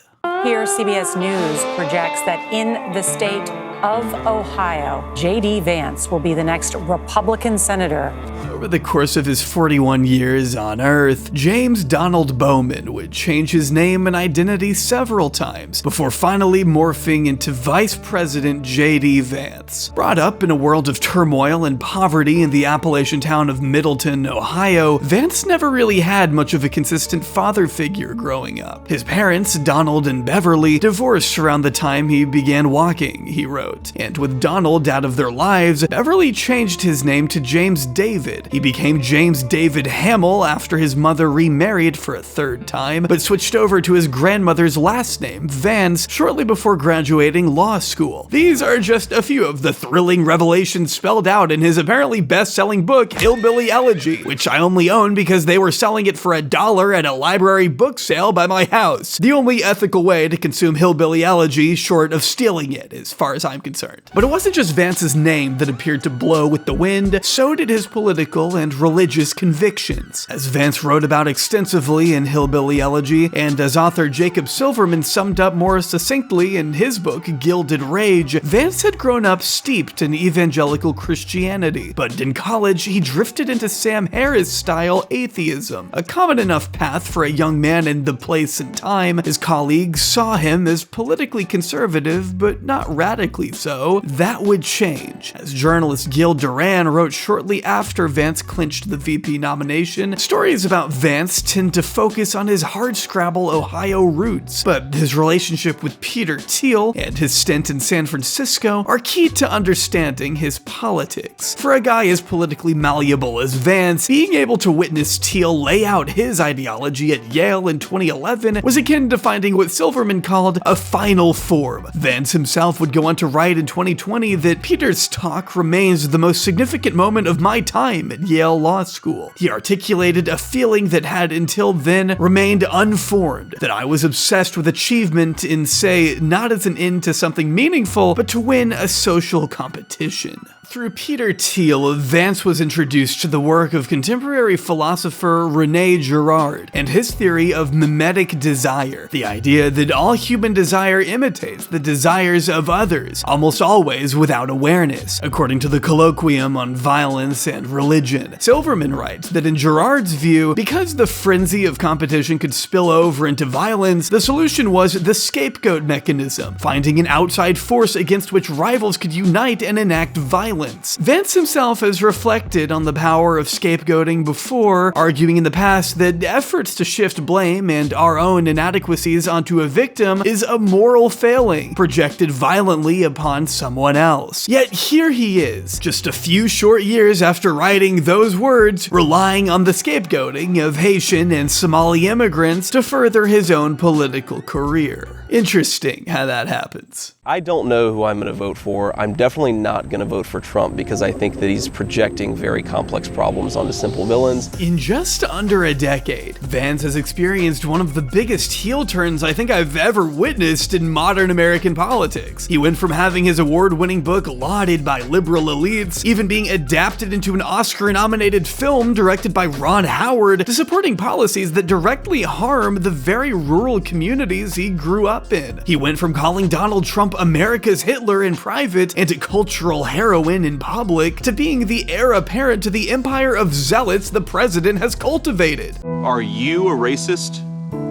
Here, CBS News projects that in the state of Ohio, JD Vance will be the next Republican senator. Over the course of his 41 years on Earth, James Donald Bowman would change his name and identity several times before finally morphing into Vice President JD Vance. Brought up in a world of turmoil and poverty in the Appalachian town of Middleton, Ohio, Vance never really had much of a consistent father figure growing up. His parents, Donald and Beverly, divorced around the time he began walking, he wrote. And with Donald out of their lives, Beverly changed his name to James David. He became James David Hamill after his mother remarried for a third time, but switched over to his grandmother's last name, Vance, shortly before graduating law school. These are just a few of the thrilling revelations spelled out in his apparently best-selling book, Hillbilly Elegy, which I only own because they were selling it for $1 at a library book sale by my house. The only ethical way to consume Hillbilly Elegy, short of stealing it, as far as I'm concerned. But it wasn't just Vance's name that appeared to blow with the wind, so did his political and religious convictions. As Vance wrote about extensively in Hillbilly Elegy, and as author Jacob Silverman summed up more succinctly in his book Gilded Rage, Vance had grown up steeped in evangelical Christianity, but in college he drifted into Sam Harris-style atheism, a common enough path for a young man in the place and time. His colleagues saw him as politically conservative, but not radically so. That would change. As journalist Gil Duran wrote shortly after Vance clinched the VP nomination, stories about Vance tend to focus on his hardscrabble Ohio roots, but his relationship with Peter Thiel and his stint in San Francisco are key to understanding his politics. For a guy as politically malleable as Vance, being able to witness Thiel lay out his ideology at Yale in 2011 was akin to finding what Silverman called a final form. Vance himself would go on to write in 2020 that Peter's talk remains the most significant moment of my time time at Yale Law School. He articulated a feeling that had until then remained unformed, that I was obsessed with achievement in, say, not as an end to something meaningful, but to win a social competition. Through Peter Thiel, Vance was introduced to the work of contemporary philosopher René Girard and his theory of mimetic desire, the idea that all human desire imitates the desires of others, almost always without awareness, according to the Colloquium on Violence and Religion. Silverman writes that in Girard's view, because the frenzy of competition could spill over into violence, the solution was the scapegoat mechanism, finding an outside force against which rivals could unite and enact violence. Vance himself has reflected on the power of scapegoating before, arguing in the past that efforts to shift blame and our own inadequacies onto a victim is a moral failing, projected violently upon someone else. Yet here he is, just a few short years after writing those words, relying on the scapegoating of Haitian and Somali immigrants to further his own political career. Interesting how that happens. I don't know who I'm going to vote for. I'm definitely not going to vote for Trump because I think that he's projecting very complex problems onto simple villains. In just under a decade, Vance has experienced one of the biggest heel turns I think I've ever witnessed in modern American politics. He went from having his award-winning book lauded by liberal elites, even being adapted into an Oscar-nominated film directed by Ron Howard, to supporting policies that directly harm the very rural communities he grew up in. He went from calling Donald Trump America's Hitler in private and a cultural heroine in public, to being the heir apparent to the empire of zealots the president has cultivated. Are you a racist?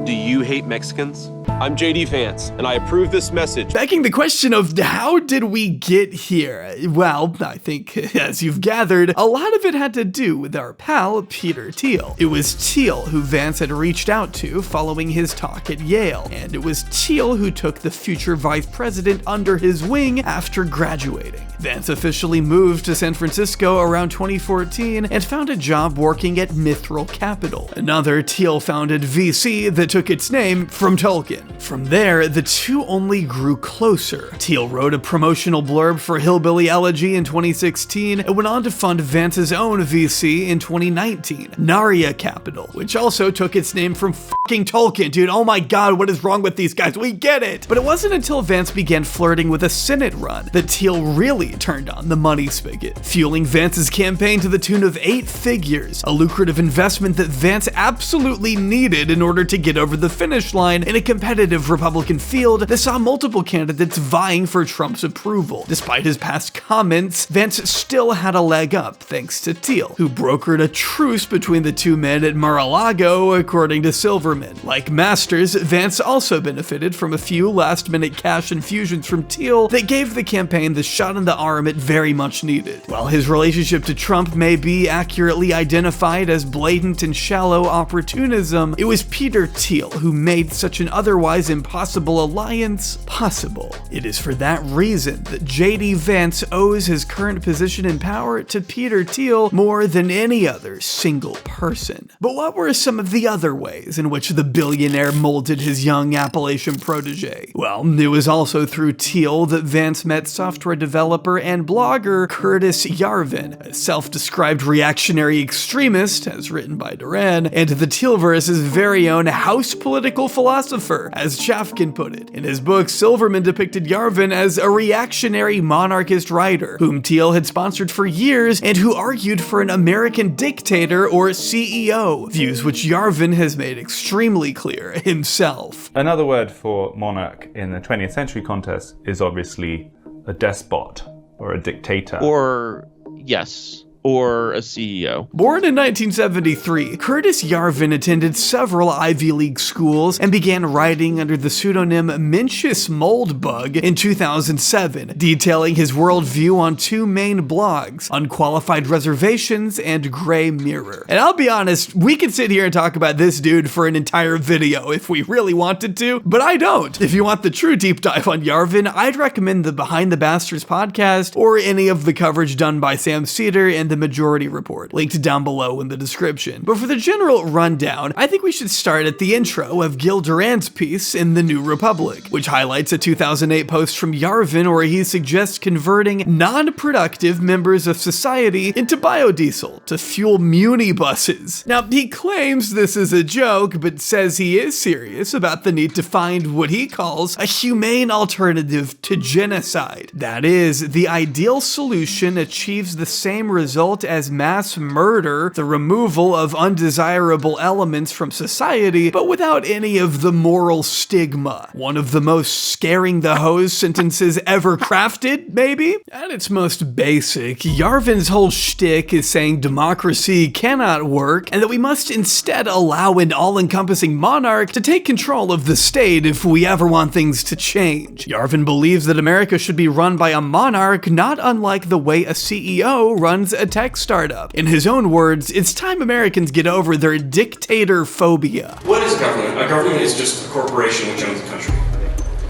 Do you hate Mexicans? I'm JD Vance, and I approve this message. Begging the question of how did we get here? Well, I think, as you've gathered, a lot of it had to do with our pal, Peter Thiel. It was Thiel who Vance had reached out to following his talk at Yale, and it was Thiel who took the future vice president under his wing after graduating. Vance officially moved to San Francisco around 2014 and found a job working at Mithril Capital, another Thiel-founded VC that took its name from Tolkien. From there, the two only grew closer. Thiel wrote a promotional blurb for Hillbilly Elegy in 2016 and went on to fund Vance's own VC in 2019, Narya Capital, which also took its name from fucking Tolkien, dude. Oh my god, what is wrong with these guys? We get it! But it wasn't until Vance began flirting with a Senate run that Thiel really turned on the money spigot, fueling Vance's campaign to the tune of 8 figures, a lucrative investment that Vance absolutely needed in order to get over the finish line in a competitive Republican field that saw multiple candidates vying for Trump's approval. Despite his past comments, Vance still had a leg up thanks to Thiel, who brokered a truce between the two men at Mar-a-Lago, according to Silverman. Like Masters, Vance also benefited from a few last-minute cash infusions from Thiel that gave the campaign the shot in the arm it very much needed. While his relationship to Trump may be accurately identified as blatant and shallow opportunism, it was Peter Thiel who made such an otherwise impossible alliance possible. It is for that reason that JD Vance owes his current position in power to Peter Thiel more than any other single person. But what were some of the other ways in which the billionaire molded his young Appalachian protege? Well, it was also through Thiel that Vance met software developer and blogger Curtis Yarvin, a self-described reactionary extremist, as written by Duran, and the Thielverse's very own house political philosopher, as Chafkin put it. In his book, Silverman depicted Yarvin as a reactionary monarchist writer, whom Thiel had sponsored for years and who argued for an American dictator or CEO, views which Yarvin has made extremely clear himself. Another word for monarch in the 20th century context is obviously a despot or a dictator. Or, yes, or a CEO. Born in 1973, Curtis Yarvin attended several Ivy League schools and began writing under the pseudonym Mencius Moldbug in 2007, detailing his worldview on 2 main blogs, Unqualified Reservations and Gray Mirror. And I'll be honest, we could sit here and talk about this dude for an entire video if we really wanted to, but I don't. If you want the true deep dive on Yarvin, I'd recommend the Behind the Bastards podcast or any of the coverage done by Sam Cedar and the Majority Report, linked down below in the description. But for the general rundown, I think we should start at the intro of Gil Duran's piece in The New Republic, which highlights a 2008 post from Yarvin where he suggests converting non-productive members of society into biodiesel to fuel muni buses. Now, he claims this is a joke, but says he is serious about the need to find what he calls a humane alternative to genocide. That is, the ideal solution achieves the same result as mass murder, the removal of undesirable elements from society, but without any of the moral stigma. One of the most scaring the hose sentences ever crafted, maybe? At its most basic, Yarvin's whole shtick is saying democracy cannot work, and that we must instead allow an all-encompassing monarch to take control of the state if we ever want things to change. Yarvin believes that America should be run by a monarch, not unlike the way a CEO runs a tech startup. In his own words, it's time Americans get over their dictator phobia. What is government? A government is just a corporation which owns the country.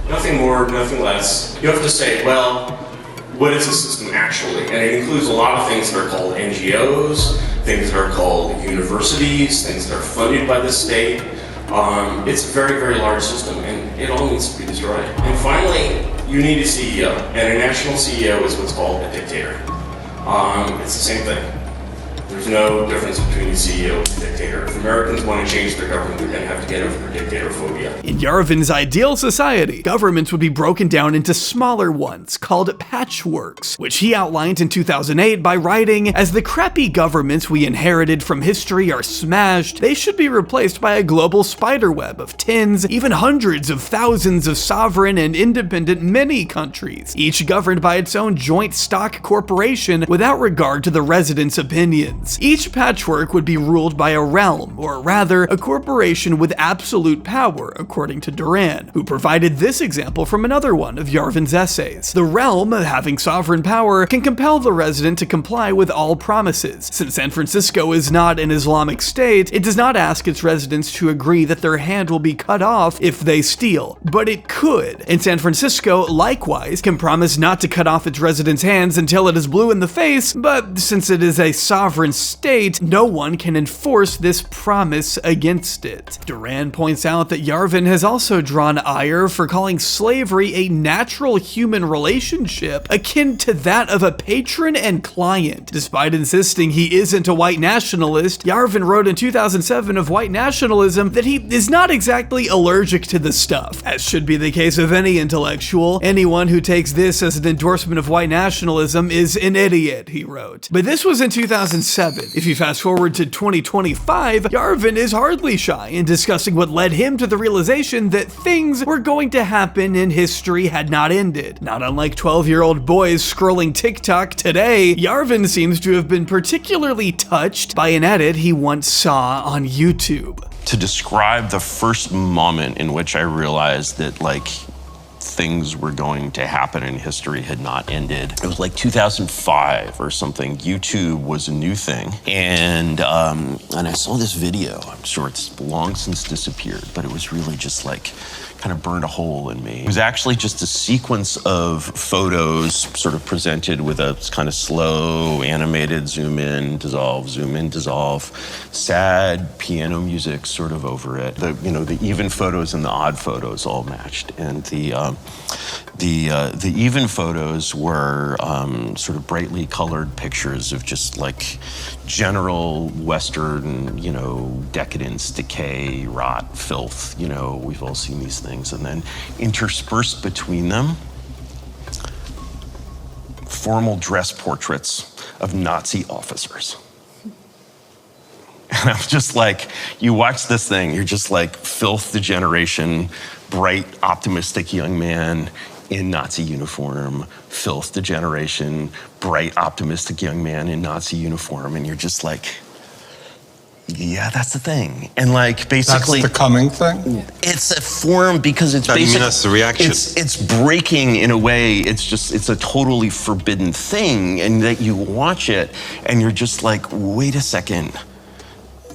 Nothing more, nothing less. You have to say, well, what is the system actually? And it includes a lot of things that are called NGOs, things that are called universities, things that are funded by the state. It's a very, very large system, and it all needs to be destroyed. And finally, you need a CEO, and a national CEO is what's called a dictator. It's the same thing. There's no difference between a CEO and a dictator. If Americans want to change their government, they're going to have to get over their dictator phobia. In Yarvin's ideal society, governments would be broken down into smaller ones, called patchworks, which he outlined in 2008 by writing, "As the crappy governments we inherited from history are smashed, they should be replaced by a global spiderweb of tens, even hundreds of thousands of sovereign and independent mini-countries, each governed by its own joint stock corporation without regard to the residents' opinions. Each patchwork would be ruled by a realm, or rather, a corporation with absolute power, according to Duran, who provided this example from another one of Yarvin's essays. The realm, having sovereign power, can compel the resident to comply with all promises. Since San Francisco is not an Islamic state, it does not ask its residents to agree that their hand will be cut off if they steal, but it could. And San Francisco, likewise, can promise not to cut off its residents' hands until it is blue in the face, but since it is a sovereign state, no one can enforce this promise against it. Duran points out that Yarvin has also drawn ire for calling slavery a natural human relationship akin to that of a patron and client. Despite insisting he isn't a white nationalist, Yarvin wrote in 2007 of white nationalism that he is not exactly allergic to the stuff, as should be the case of any intellectual. Anyone who takes this as an endorsement of white nationalism is an idiot, he wrote. But this was in 2007. If you fast forward to 2025, Yarvin is hardly shy in discussing what led him to the realization that things were going to happen and history had not ended. Not unlike 12-year-old boys scrolling TikTok today, Yarvin seems to have been particularly touched by an edit he once saw on YouTube. To describe the first moment in which I realized that, things were going to happen and history had not ended. It was like 2005 or something. YouTube was a new thing. And I saw this video. I'm sure it's long since disappeared, but it was really just kind of burned a hole in me. It was actually just a sequence of photos sort of presented with a kind of slow animated zoom in, dissolve, sad piano music sort of over it. The even photos and the odd photos all matched. And the even photos were sort of brightly colored pictures of just general Western, decadence, decay, rot, filth. We've all seen these things. And then interspersed between them, formal dress portraits of Nazi officers. And I'm just you watch this thing, you're just filth, the generation, bright, optimistic young man in Nazi uniform, filth, the generation, bright, optimistic young man in Nazi uniform, and you're just yeah, that's the thing. And basically... That's the coming thing? It's a form because it's basically... that's the reaction. It's breaking in a way, it's a totally forbidden thing, and that you watch it, and you're just wait a second.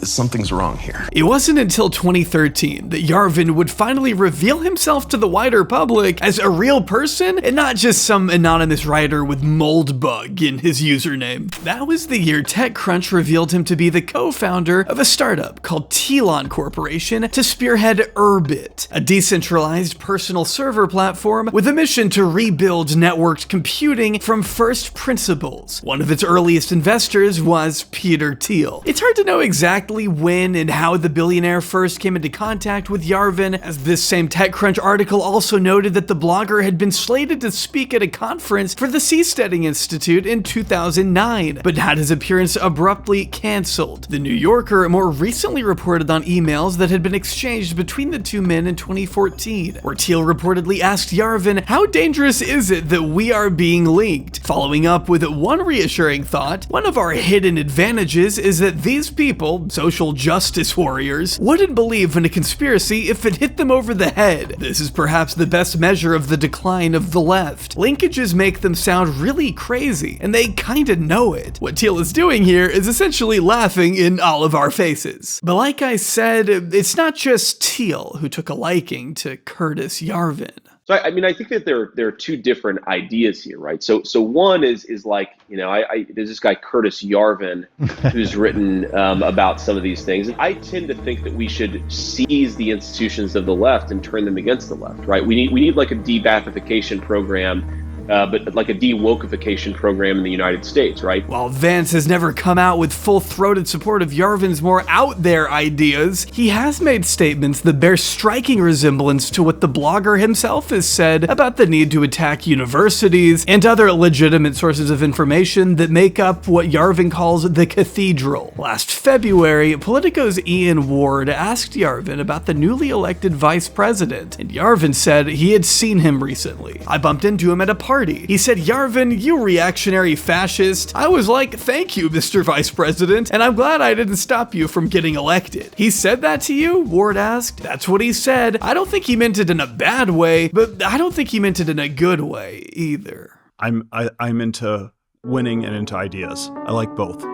something's wrong here. It wasn't until 2013 that Yarvin would finally reveal himself to the wider public as a real person and not just some anonymous writer with mold bug in his username. That was the year TechCrunch revealed him to be the co-founder of a startup called Thiel Corporation to spearhead Urbit, a decentralized personal server platform with a mission to rebuild networked computing from first principles. One of its earliest investors was Peter Thiel. It's hard to know exactly when and how the billionaire first came into contact with Yarvin, as this same TechCrunch article also noted that the blogger had been slated to speak at a conference for the Seasteading Institute in 2009, but had his appearance abruptly cancelled. The New Yorker more recently reported on emails that had been exchanged between the two men in 2014, where Thiel reportedly asked Yarvin, "How dangerous is it that we are being linked?" Following up with one reassuring thought, "One of our hidden advantages is that these people, social justice warriors, wouldn't believe in a conspiracy if it hit them over the head. This is perhaps the best measure of the decline of the left. Linkages make them sound really crazy, and they kinda know it." What Thiel is doing here is essentially laughing in all of our faces. But like I said, it's not just Thiel who took a liking to Curtis Yarvin. So I mean, I think that there are two different ideas here, right? So one is like, you know, there's this guy Curtis Yarvin who's written about some of these things. I tend to think that we should seize the institutions of the left and turn them against the left, right? We need like a de-Bathification program. But like a de-wokeification program in the United States, right? While Vance has never come out with full-throated support of Yarvin's more out-there ideas, he has made statements that bear striking resemblance to what the blogger himself has said about the need to attack universities and other legitimate sources of information that make up what Yarvin calls the cathedral. Last February, Politico's Ian Ward asked Yarvin about the newly elected vice president, and Yarvin said he had seen him recently. "I bumped into him at a party. He said, 'Yarvin, you reactionary fascist.' I was like, 'Thank you, Mr. Vice President, and I'm glad I didn't stop you from getting elected.'" "He said that to you?" Ward asked. "That's what he said. I don't think he meant it in a bad way, but I don't think he meant it in a good way either." I'm into winning and into ideas. I like both.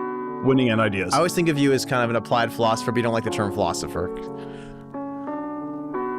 Winning and ideas. I always think of you as kind of an applied philosopher, but you don't like the term philosopher.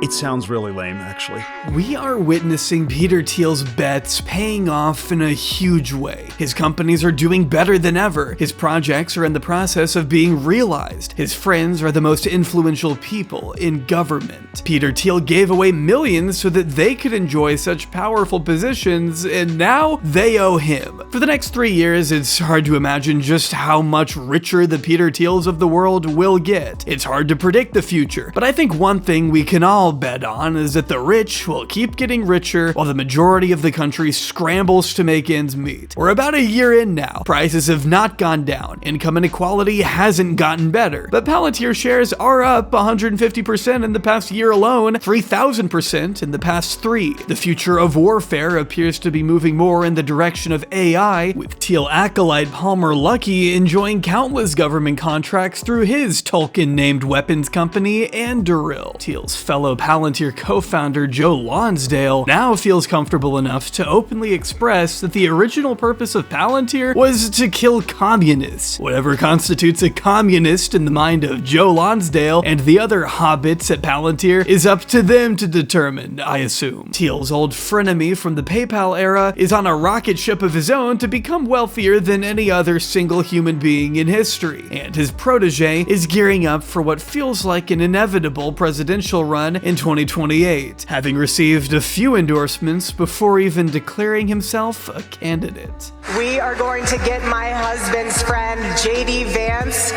It sounds really lame, actually. We are witnessing Peter Thiel's bets paying off in a huge way. His companies are doing better than ever. His projects are in the process of being realized. His friends are the most influential people in government. Peter Thiel gave away millions so that they could enjoy such powerful positions, and now they owe him. For the next 3 years, it's hard to imagine just how much richer the Peter Thiels of the world will get. It's hard to predict the future, but I think one thing we can all bet on is that the rich will keep getting richer while the majority of the country scrambles to make ends meet. We're about a year in now. Prices have not gone down. Income inequality hasn't gotten better. But Palantir shares are up 150% in the past year alone, 3,000% in the past 3. The future of warfare appears to be moving more in the direction of AI, with Thiel acolyte Palmer Luckey enjoying countless government contracts through his Tolkien-named weapons company, Anduril. Thiel's fellow Palantir co-founder Joe Lonsdale now feels comfortable enough to openly express that the original purpose of Palantir was to kill communists. Whatever constitutes a communist in the mind of Joe Lonsdale and the other hobbits at Palantir is up to them to determine, I assume. Thiel's old frenemy from the PayPal era is on a rocket ship of his own to become wealthier than any other single human being in history, and his protege is gearing up for what feels like an inevitable presidential run in 2028, having received a few endorsements before even declaring himself a candidate. We are going to get my husband's friend, JD Vance,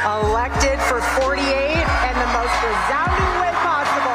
elected for 48 and the most resounding win possible.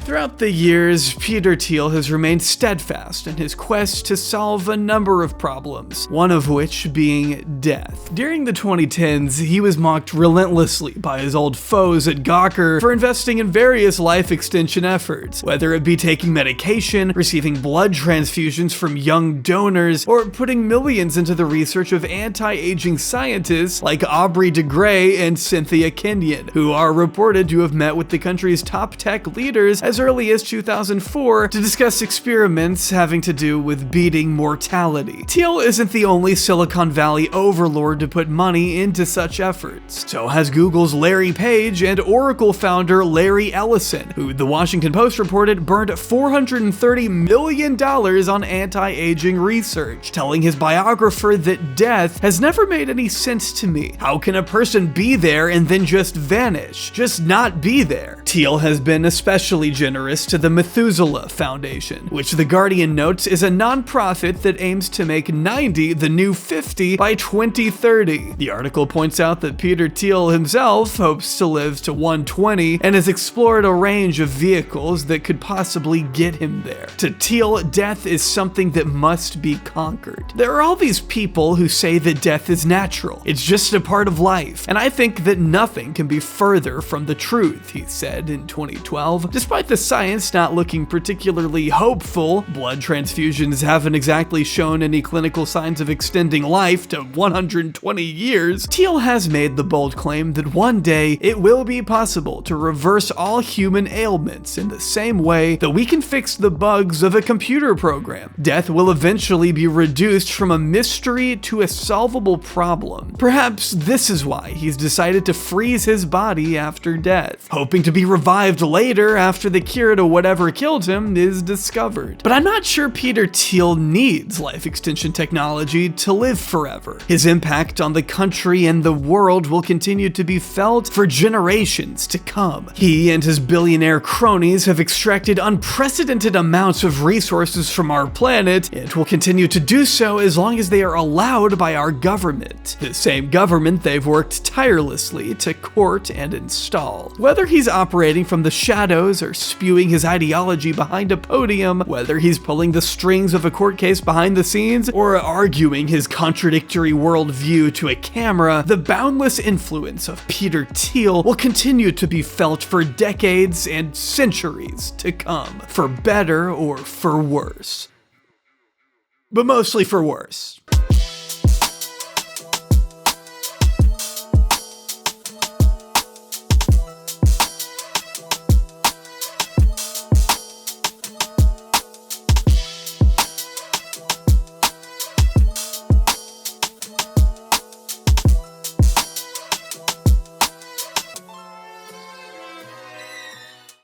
Throughout the years, Peter Thiel has remained steadfast in his quest to solve a number of problems, one of which being death. During the 2010s, he was mocked relentlessly by his old foes at Gawker for investing in various life extension efforts, whether it be taking medication, receiving blood transfusions from young donors, or putting millions into the research of anti-aging scientists like Aubrey de Grey and Cynthia Kenyon, who are reported to have met with the country's top tech leaders as early as 2004 to discuss experiments having to do with beating mortality. Thiel isn't the only Silicon Valley overlord to put money into such efforts. So has Google's Larry Page and Oracle founder Larry Ellison, who the Washington Post reported burned $430 million on anti-aging research, telling his biographer that death has never made any sense to me. How can a person be there and then just vanish? Just not be there. Thiel has been especially generous to the Methuselah Foundation, which The Guardian notes is a nonprofit that aims to make 90 the new 50 by 2030. The article points out that Peter Thiel himself hopes to live to 120 and has explored a range of vehicles that could possibly get him there. To Thiel, death is something that must be conquered. There are all these people who say that death is natural. It's just a part of life, and I think that nothing can be further from the truth, he said in 2012. Despite the science not looking particularly hopeful, blood transfusions haven't exactly shown any clinical signs of extending life to 120 years, Thiel has made the bold claim that one day it will be possible to reverse all human ailments in the same way that we can fix the bugs of a computer program. Death will eventually be reduced from a mystery to a solvable problem. Perhaps this is why he's decided to freeze his body after death, hoping to be revived later after the cure to whatever killed him is discovered. But I'm not sure Peter Thiel needs life extension technology to live forever. His impact on the country and the world will continue to be felt for generations to come. He and his billionaire cronies have extracted unprecedented amounts of resources from our planet and will continue to do so as long as they are allowed by our government. The same government they've worked tirelessly to court and install. Whether he's operating from the shadows or spewing his ideology behind a podium, whether he's pulling the strings of a court case behind the scenes, or arguing his contradictory worldview to a camera, the boundless influence of Peter Thiel will continue to be felt for decades and centuries to come, for better or for worse. But mostly for worse.